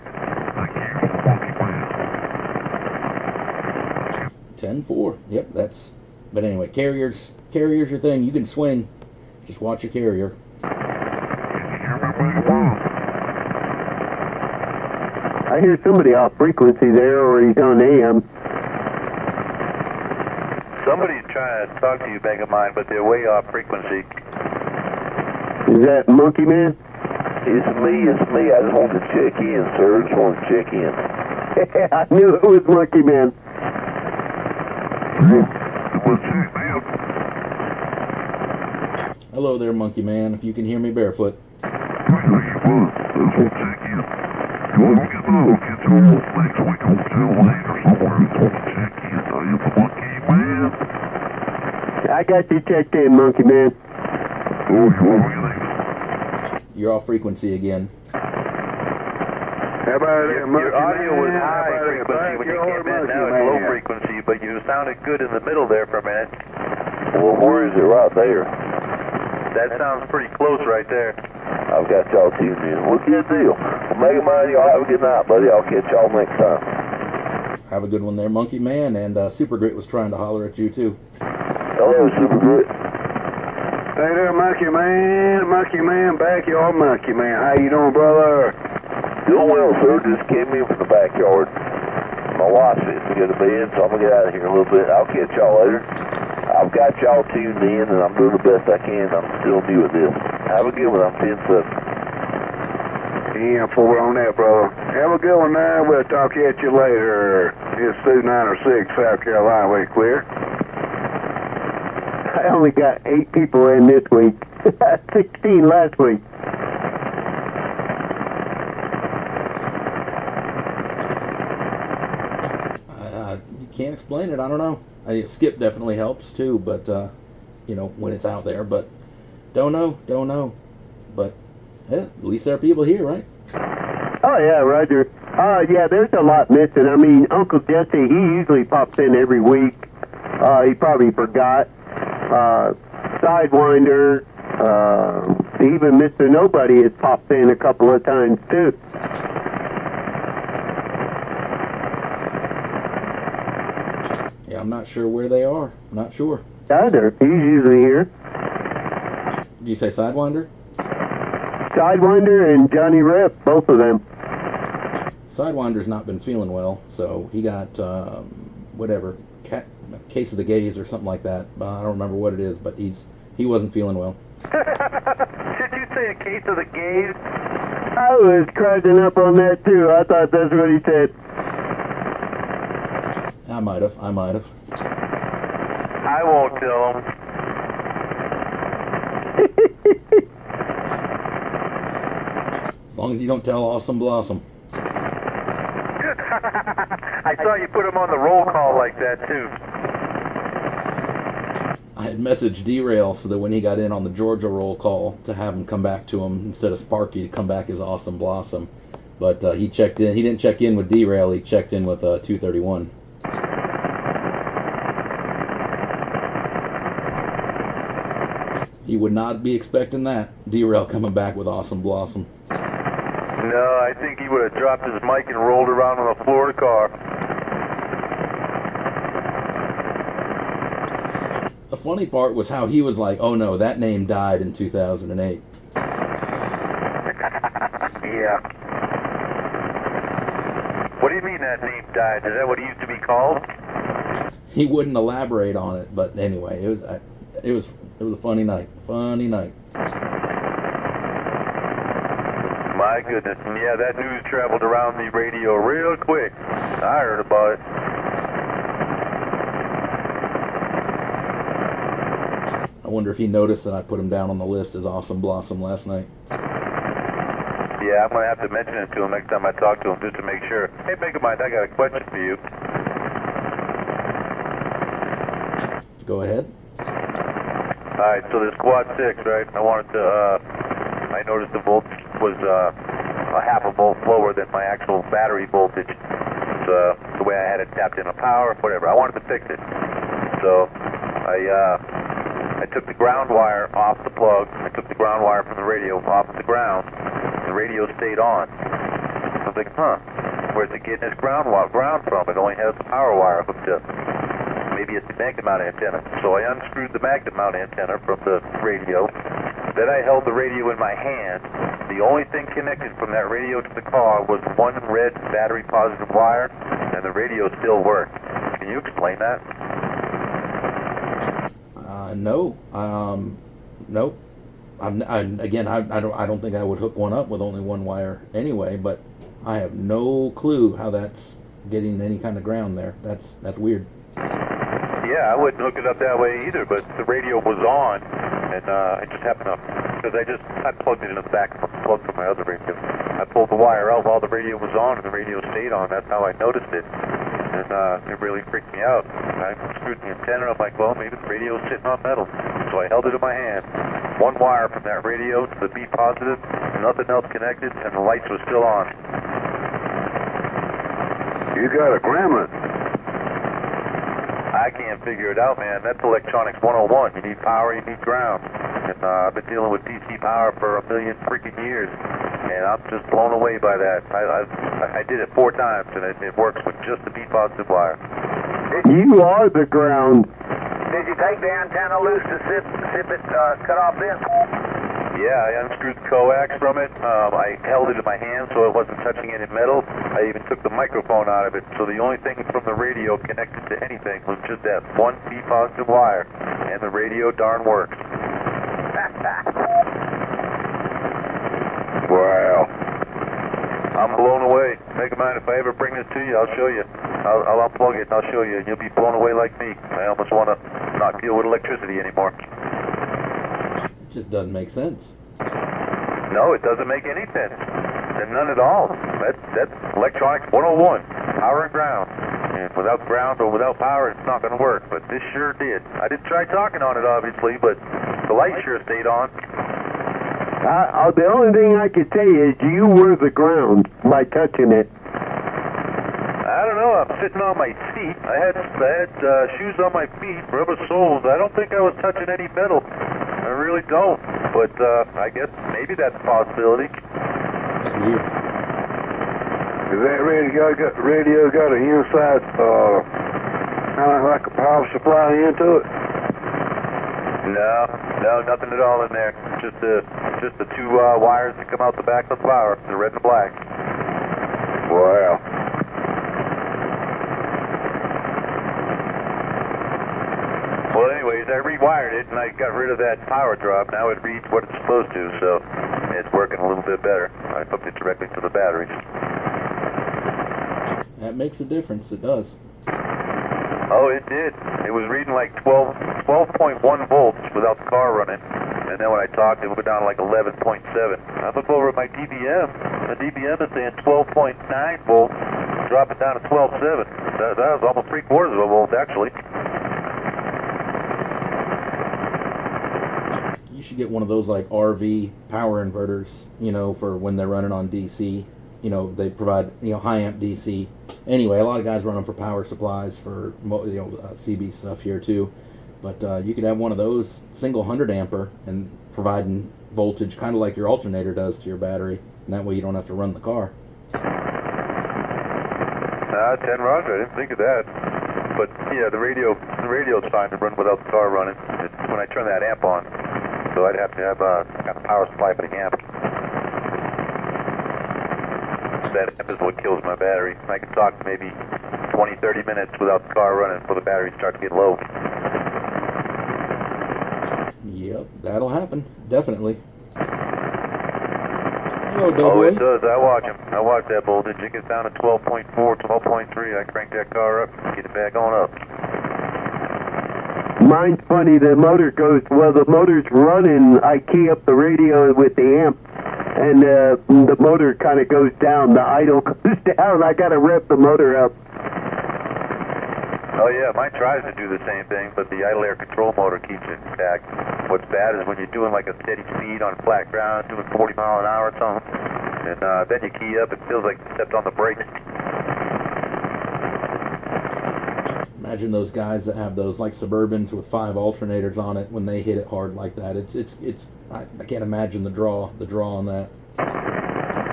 10-4. Yep, that's... But anyway, carrier's your thing. You can swing. Just watch your carrier. I hear somebody off frequency there, or he's on AM. Somebody's trying to talk to you, back of mine, but they're way off frequency. Is that Monkey Man? It's me. I just wanted to check in, sir. Just wanted to check in. I knew it was Monkey Man. Hello there, Monkey Man. If you can hear me barefoot. I got you checked in, Monkey Man. You're off frequency again. How about Your audio was high frequency when you came in. Now it's low frequency, but you sounded good in the middle there for a minute. Well, where is it? Right there. That sounds pretty close right there. I've got y'all tuned in. Well, good deal. Well, Mega Man, y'all have a good night, buddy. I'll catch y'all next time. Have a good one there, Monkey Man. And Super Grit was trying to holler at you, too. Hello, Super Grit. Hey there, Monkey Man, backyard Monkey Man. How you doing, brother? Doing well, sir. Just came in from the backyard. My wife's fixing to go to bed, so I'm going to get out of here in a little bit. I'll catch y'all later. I've got y'all tuned in, and I'm doing the best I can. I'm still new at this. Have a good one. I'm 10-7. Yeah, 4 on that, brother. Have a good one now. We'll talk at you later. It's 296, South Carolina. We clear? I only got 8 people in this week. 16 last week. You can't explain it. I don't know. Skip definitely helps too, but you know, when it's out there. But don't know. But yeah, at least there are people here, right? Oh yeah, Roger. Yeah, there's a lot missing. I mean, Uncle Jesse, he usually pops in every week. He probably forgot. Sidewinder, even Mr. Nobody has popped in a couple of times too. Yeah, I'm not sure where they are. I'm not sure. Either. He's usually here. Did you say Sidewinder? Sidewinder and Johnny Rep, both of them. Sidewinder's not been feeling well, so he got whatever, case of the gaze or something like that. I don't remember what it is, but he wasn't feeling well. Did you say a case of the gaze? I was cracking up on that too. I thought that's what he said. I might have. I won't tell him. As long as you don't tell Awesome Blossom. I saw you put him on the roll call like that too. I had messaged Derail so that when he got in on the Georgia roll call to have him come back to him instead of Sparky to come back as Awesome Blossom. But he checked in. He didn't check in with Derail. He checked in with 231. He would not be expecting that. Derail coming back with Awesome Blossom. Yeah, No, I think he would have dropped his mic and rolled around on the floor of the car. The funny part was how he was like, oh no, that name died in 2008. Yeah. What do you mean that name died? Is that what it used to be called? He wouldn't elaborate on it, but anyway, it was a funny night. Funny night. My goodness. Yeah, that news traveled around the radio real quick. I heard about it. I wonder if he noticed that I put him down on the list as Awesome Blossom last night. Yeah, I'm going to have to mention it to him next time I talk to him just to make sure. Hey, Megamind, I got a question for you. Go ahead. Alright, so this quad 6, right? I wanted to, I noticed the voltage was a half a volt lower than my actual battery voltage. The way I had it tapped into power, whatever. I wanted to fix it. So I took the ground wire off the plug. I took the ground wire from the radio off the ground. The radio stayed on. I was like, where's it getting its ground from? It only has the power wire hooked up. Maybe it's the magnet mount antenna. So I unscrewed the magnet mount antenna from the radio. Then I held the radio in my hand. The only thing connected from that radio to the car was one red battery positive wire, and the radio still worked. Can you explain that? No. Nope. I don't think I would hook one up with only one wire anyway, but I have no clue how that's getting any kind of ground there. That's weird. Yeah, I wouldn't hook it up that way either, but the radio was on, and I just happened to, because I plugged it in the back of the plug from my other radio. I pulled the wire out while the radio was on, and the radio stayed on. That's how I noticed it, and it really freaked me out. I screwed the antenna, I'm like, well, maybe the radio's sitting on metal. So I held it in my hand. One wire from that radio to the B positive, nothing else connected, and the lights were still on. You got a gremlin. I can't figure it out, man. That's electronics 101. You need power, you need ground. And I've been dealing with DC power for a million freaking years, and I'm just blown away by that. I did it 4 times, and it works with just the B positive wire. You are the ground. Did you take the antenna loose to sip it cut off then? Yeah, I unscrewed the coax from it. I held it in my hand so it wasn't touching any metal. I even took the microphone out of it. So the only thing from the radio connected to anything was just that one B positive wire. And the radio darn works. Wow. I'm blown away. Megamind, if I ever bring this to you, I'll show you. I'll unplug it and I'll show you. And you'll be blown away like me. I almost want to not deal with electricity anymore. It just doesn't make sense. No, it doesn't make any sense. And none at all. That's electronics 101. Power and ground. And without ground or without power, it's not going to work. But this sure did. I didn't try talking on it, obviously, but the light sure stayed on. The only thing I could say is you were the ground by touching it. I don't know. I'm sitting on my feet. I had shoes on my feet, rubber soles. I don't think I was touching any metal. I really don't. But I guess maybe that's a possibility. That's weird. Is that radio got an inside, kind of like a power supply into it? No, nothing at all in there. Just the 2 wires that come out the back of the power, the red and black. Wow. Well, anyways, I rewired it and I got rid of that power drop. Now it reads what it's supposed to, so it's working a little bit better. I hooked it directly to the batteries. That makes a difference. It does. Oh, it did. It was reading like 12.1 volts without the car running. And then when I talked, it would go down to like 11.7. I look over at my DBM. The DBM is saying 12.9 volts. Drop it down to 12.7. That was almost 3/4 of a volt, actually. You should get one of those like RV power inverters, for when they're running on DC. They provide, high amp DC. Anyway, a lot of guys run them for power supplies for, CB stuff here too. But you could have one of those single 100 ampere and providing voltage kind of like your alternator does to your battery. And that way you don't have to run the car. 10 roger, I didn't think of that. But yeah, the radio's fine to run without the car running. It's when I turn that amp on. So I'd have to have a kind of power supply for the amp. That amp is what kills my battery. I can talk maybe 20, 30 minutes without the car running before the battery starts to get low. Yep, that'll happen. Definitely. Hello, Oh, Doughboy. it does. I watch him. I watch that voltage. It gets down to 12.4, 12.3. I crank that car up, get it back on up. Mine's funny, the motor goes, well, the motor's running, I key up the radio with the amp, and the motor kind of goes down, the idle goes down, I gotta rev the motor up. Oh yeah, mine tries to do the same thing, but the idle air control motor keeps it intact. What's bad is when you're doing like a steady speed on flat ground, doing 40 mile an hour or something, and then you key up, it feels like you stepped on the brakes. Imagine those guys that have those like Suburbans with 5 alternators on it when they hit it hard like that. I can't imagine the draw on that.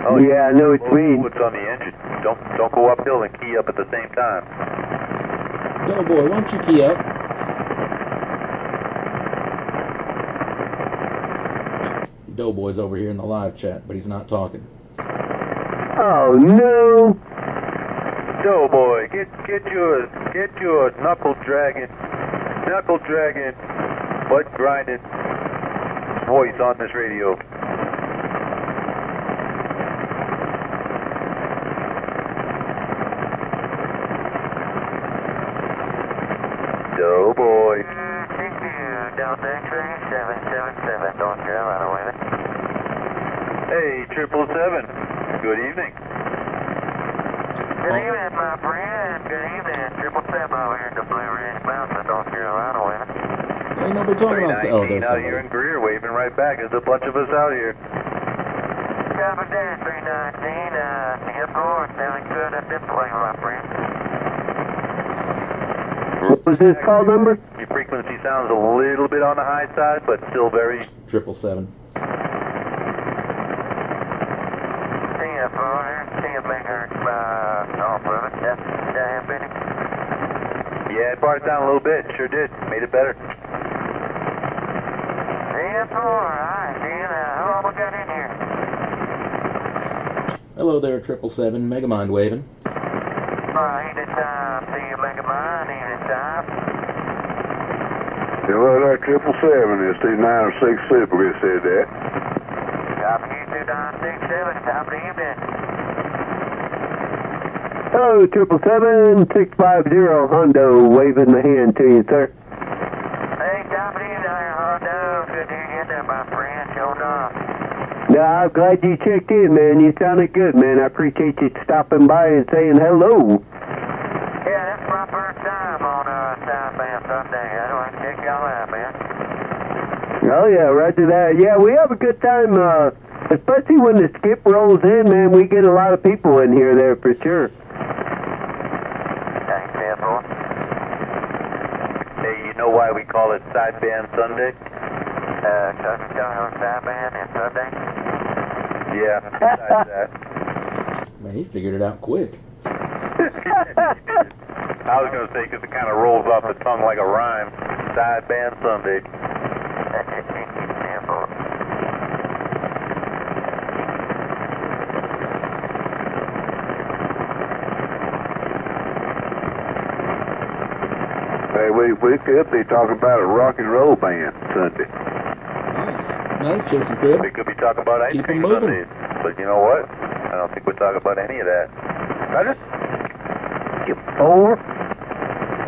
Oh yeah, I know what you mean. What's on the engine? Don't go uphill and key up at the same time. Doughboy, why don't you key up? Doughboy's over here in the live chat, but he's not talking. Oh no! Doughboy, get your knuckle dragging, butt grinding voice on this radio. Doughboy. Delta X-ray 777, North Carolina, with it. Hey, 777. Good evening. Good evening, my friend. Good evening. 777 over here at the Blue Ridge Mountain, North Carolina, with it. Ain't nobody talking about... Oh, there's out here in Greer waving right back. There's a bunch of us out here. Copy that, 319. Hip forward, sounding good up this way, my friend. What was his call number? Your frequency sounds a little bit on the high side, but still very... 777. Yeah, it brought it down a little bit. Sure did. Made it better. alright, Dan. How long we got in here? Hello there, 777. Megamind waving. Evening time. See you, Megamind. Evening time. Hello there, 777. It's 2906 Super. We said that. Copy you, 2967. Top of the evening. Hello, 777-650 Hondo, waving the hand to you, sir. Hey, top of the evening, Hondo. Good to hear you there, my friend. Sure enough. Now, I'm glad you checked in, man. You sounded good, man. I appreciate you stopping by and saying hello. Yeah, that's my first time on Sideband Sunday. I don't want to check y'all out, man. Oh, yeah, roger that. Yeah, we have a good time, especially when the skip rolls in, man. We get a lot of people in here there for sure. Thanks, Temple. Hey, you know why we call it Sideband Sunday? Because it's going on Sideband and Sunday? Yeah, besides that. Man, he figured it out quick. I was going to say, because it kind of rolls off the tongue like a rhyme. Sideband Sunday. Temple. Hey, we could be talking about a rock and roll band Sunday. Nice, Jason Crib. We could be talking about ice Keep 'em cream moving. Sundays. But you know what? I don't think we're talking about any of that. Roger? Over.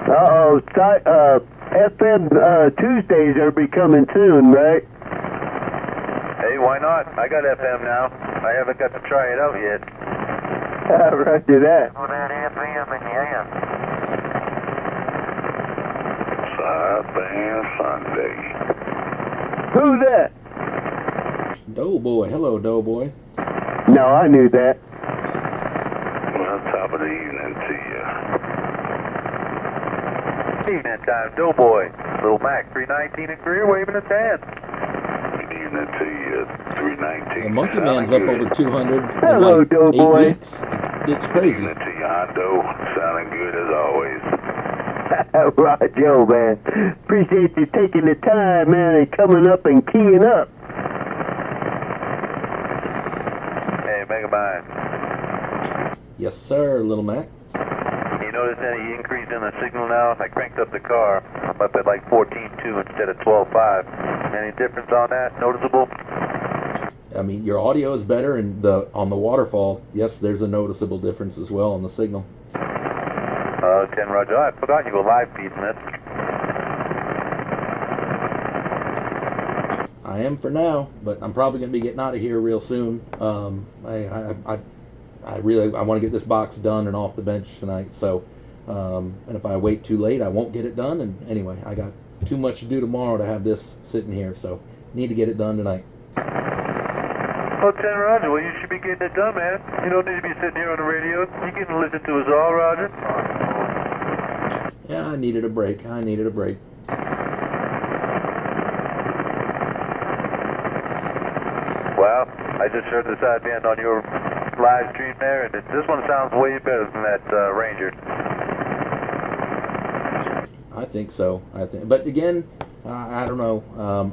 Uh-oh, FM Tuesdays are becoming soon, right? Hey, why not? I got FM now. I haven't got to try it out yet. Roger that. Well, that FM in the AM. Sideband Sunday. Who's that? Doughboy. Hello, Doughboy. No, I knew that. Well, top of the evening to you. Evening time, Doughboy. Little Mac 319 in Greer waving his hand. You Evening to you, 319. The Monkey Man's up over 200 in Hello, like 8 Doughboy. weeks. It's crazy. Evening to you, Hondo. Sounding good as always. Right, Joe, man. Appreciate you taking the time, man, and coming up and keying up. Hey, Megamind. Yes, sir, Little Mac. You notice any increase in the signal now? I cranked up the car. I'm up at like 14.2 instead of 12.5. Any difference on that? Noticeable? I mean, your audio is better, and on the waterfall, yes, there's a noticeable difference as well on the signal. 10 Roger. Oh, I forgot you were live feeding this. I am for now, but I'm probably going to be getting out of here real soon. I want to get this box done and off the bench tonight. So, and if I wait too late, I won't get it done. And anyway, I got too much to do tomorrow to have this sitting here, so need to get it done tonight. Oh, 10 Roger. Well, you should be getting it done, man. You don't need to be sitting here on the radio. You can listen to us all, Roger. Yeah, I needed a break. Well, I just heard the sideband on your live stream there, and this one sounds way better than that Ranger. I think so. But again, I don't know.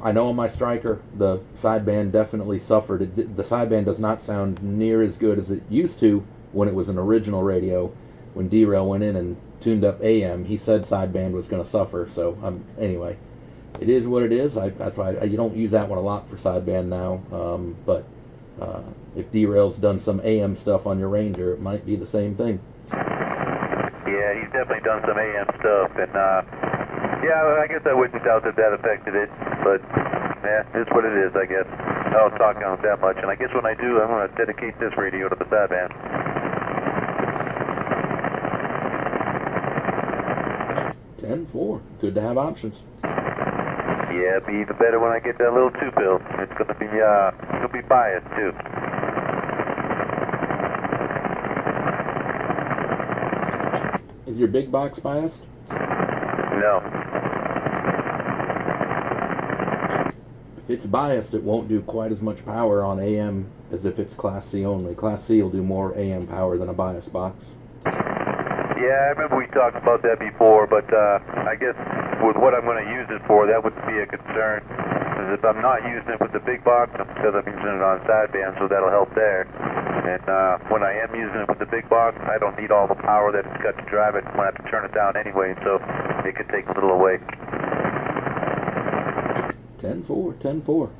I know on my Striker, the sideband definitely suffered. The sideband does not sound near as good as it used to when it was an original radio. When D-Rail went in and tuned up AM, he said sideband was going to suffer. So anyway, it is what it is. You don't use that one a lot for sideband now, but if D-Rail's done some AM stuff on your Ranger, it might be the same thing. Yeah, he's definitely done some AM stuff, and yeah, I guess I wouldn't doubt that affected it, but yeah, it's what it is, I guess. I don't talk on it that much, and I guess when I do, I'm going to dedicate this radio to the sideband. 10-4. Good to have options. Yeah, it'll be even better when I get that little 2-bill. It's going to be it'll be biased too. Is your big box biased? No. If it's biased, it won't do quite as much power on AM as if it's Class C only. Class C will do more AM power than a biased box. Yeah, I remember we talked about that before, but I guess with what I'm going to use it for, that would be a concern. Because if I'm not using it with the big box, it's because I'm using it on sideband, so that'll help there. And when I am using it with the big box, I don't need all the power that it's got to drive it. I'm going to have to turn it down anyway, so it could take a little away. 10-4, 10-4.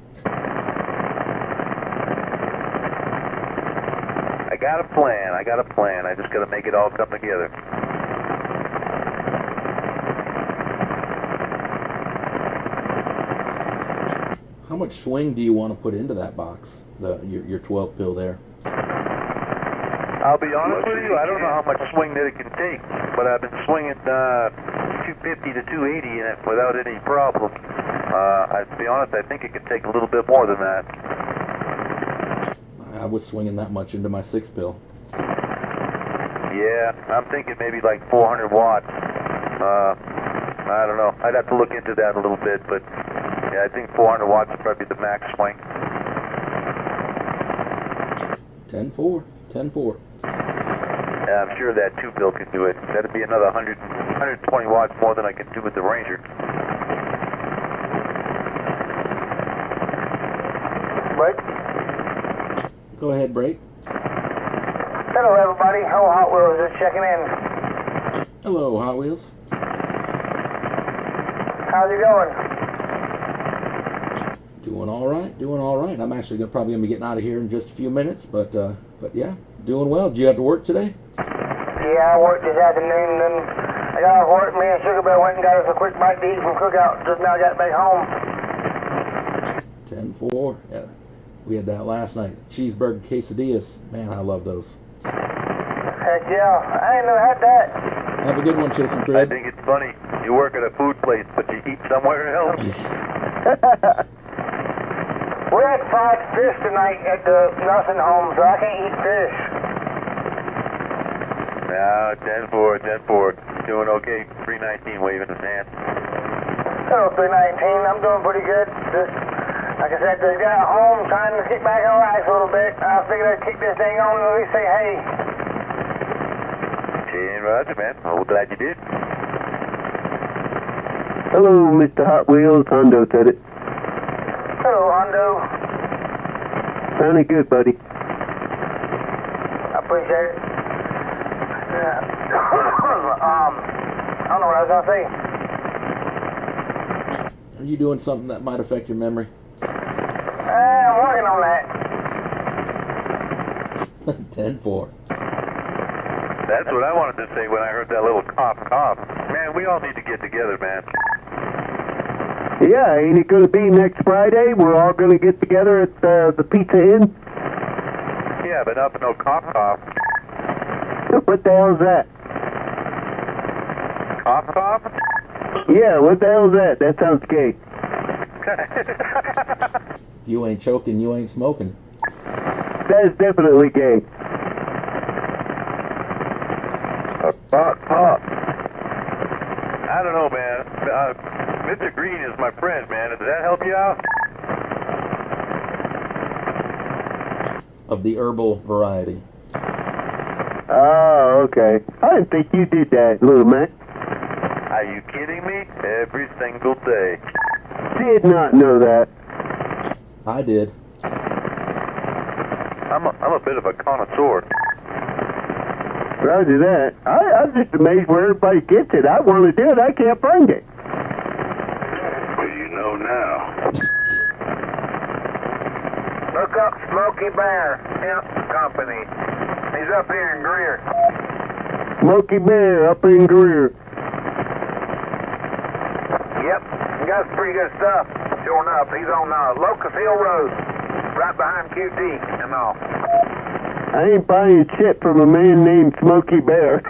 I got a plan. I just got to make it all come together. How much swing do you want to put into that box, your 12 pill there? I'll be honest with you, I don't know how much swing that it can take, but I've been swinging 250 to 280 in it without any problem. To be honest, I think it could take a little bit more than that. I was swinging that much into my 6 pill. Yeah, I'm thinking maybe like 400 watts. I don't know. I'd have to look into that a little bit, but yeah, I think 400 watts would probably be the max swing. 10-4, 10-4. Yeah, I'm sure that 2-bill can do it. That'd be another 120 watts more than I can do with the Ranger. Break. Go ahead, Break. Hello, everybody. Hello, Hot Wheels. Just checking in. Hello, Hot Wheels. How's it going? Doing all right. I'm actually probably going to be getting out of here in just a few minutes, but yeah, doing well. Did you have to work today? Yeah, I worked this afternoon, and then I got off work. Me and Sugar Bear went and got us a quick bite to eat from Cookout. Just now got back home. 10-4. Yeah, we had that last night. Cheeseburger quesadillas. Man, I love those. Heck yeah, I ain't never had that. Have a good one, Chase and I Fred. think it's funny. You work at a food place, but you eat somewhere else. We had fried fish tonight at the nursing home, so I can't eat fish. No, 10-4, 10-4. Doing okay. 319 waving his hand. Hello, 319. I'm doing pretty good. Just, Like I said, just got home trying to kick back and relax a little bit. I figured I'd kick this thing on and at least say hey. Roger, man. Well, glad you did. Hello, Mr. Hot Wheels. Hondo said it. Hello, Hondo. Sounded good, buddy. I appreciate it. I don't know what I was going to say. Are you doing something that might affect your memory? I'm working on that. 10-4. That's what I wanted to say when I heard that little cough. Man, we all need to get together, man. Yeah, ain't it going to be next Friday? We're all going to get together at the Pizza Inn? Yeah, but up no cough. What the hell's that? Cough? Yeah, what the hell's that? That sounds gay. You ain't choking, you ain't smoking. That is definitely gay. Pop. I don't know, man. Mr. Green is my friend, man. Does that help you out? Of the herbal variety. Oh, okay. I didn't think you did that, little man. Are you kidding me? Every single day. Did not know that. I did. I'm a bit of a connoisseur. Roger that. I'm just amazed where everybody gets it. I want to do it. I can't find it. Well, you know now. Look up Smoky Bear Hemp Company. He's up here in Greer. Smoky Bear up in Greer. Yep, he got some pretty good stuff. Sure enough, he's on Locust Hill Road, right behind QT and all. I ain't buying shit from a man named Smoky Bear.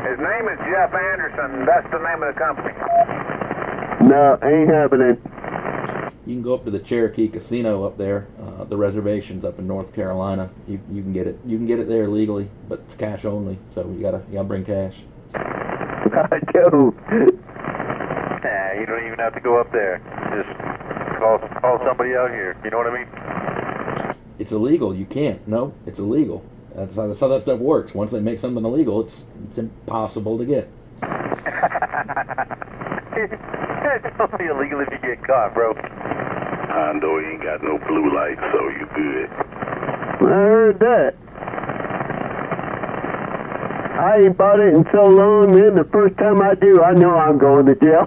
His name is Jeff Anderson. That's the name of the company. No, ain't happening. You can go up to the Cherokee Casino up there, the reservations up in North Carolina. You can get it. You can get it there legally, but it's cash only. So you gotta bring cash. I do. Nah, you don't even have to go up there. Just call somebody out here. You know what I mean? It's illegal. You can't. No, it's illegal. That's how that stuff works. Once they make something illegal, it's impossible to get. It's only illegal if you get caught, bro. Hondo ain't got no blue light, so you good. I heard that. I ain't bought it in so long, man. The first time I do, I know I'm going to jail.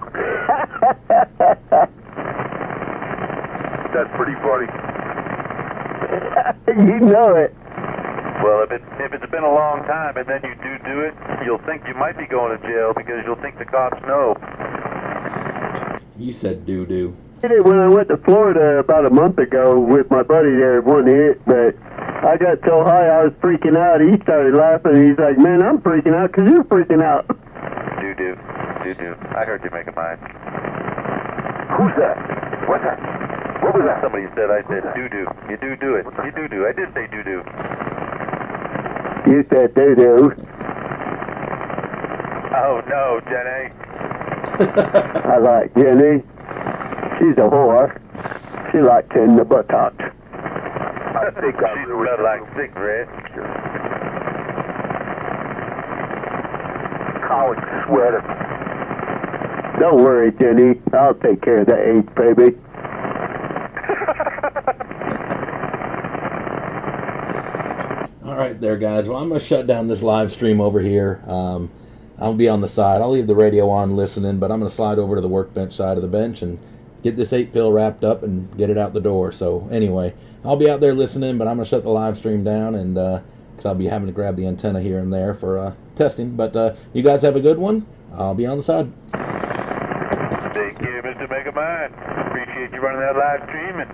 That's pretty funny. You know it. Well, if it's been a long time and then you do it, you'll think you might be going to jail because you'll think the cops know. You said doo-doo. I did it when I went to Florida about a month ago with my buddy there, one hit, but I got so high I was freaking out. He started laughing. He's like, man, I'm freaking out because you're freaking out. Doo-doo. I heard you make a mind. Who's that? What's that? What was that? Somebody said I said doo-doo. You do it. You do. I did say doo-doo. You said doo-doo. Oh, no, Jenny. I like Jenny. She's a whore. She likes tending the buttocks. I think I She really smelled like cigarettes. college sweater. Don't worry, Jenny. I'll take care of the AIDS, baby. All right there, guys. Well, I'm going to shut down this live stream over here. I'll be on the side. I'll leave the radio on listening, but I'm going to slide over to the workbench side of the bench and get this 8-pill wrapped up and get it out the door. So anyway, I'll be out there listening, but I'm going to shut the live stream down and because I'll be having to grab the antenna here and there for testing. But you guys have a good one. I'll be on the side. Take care, Mr. Megamind. Appreciate you running that live stream and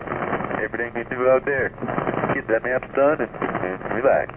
everything you do out there. Get that map done and relax.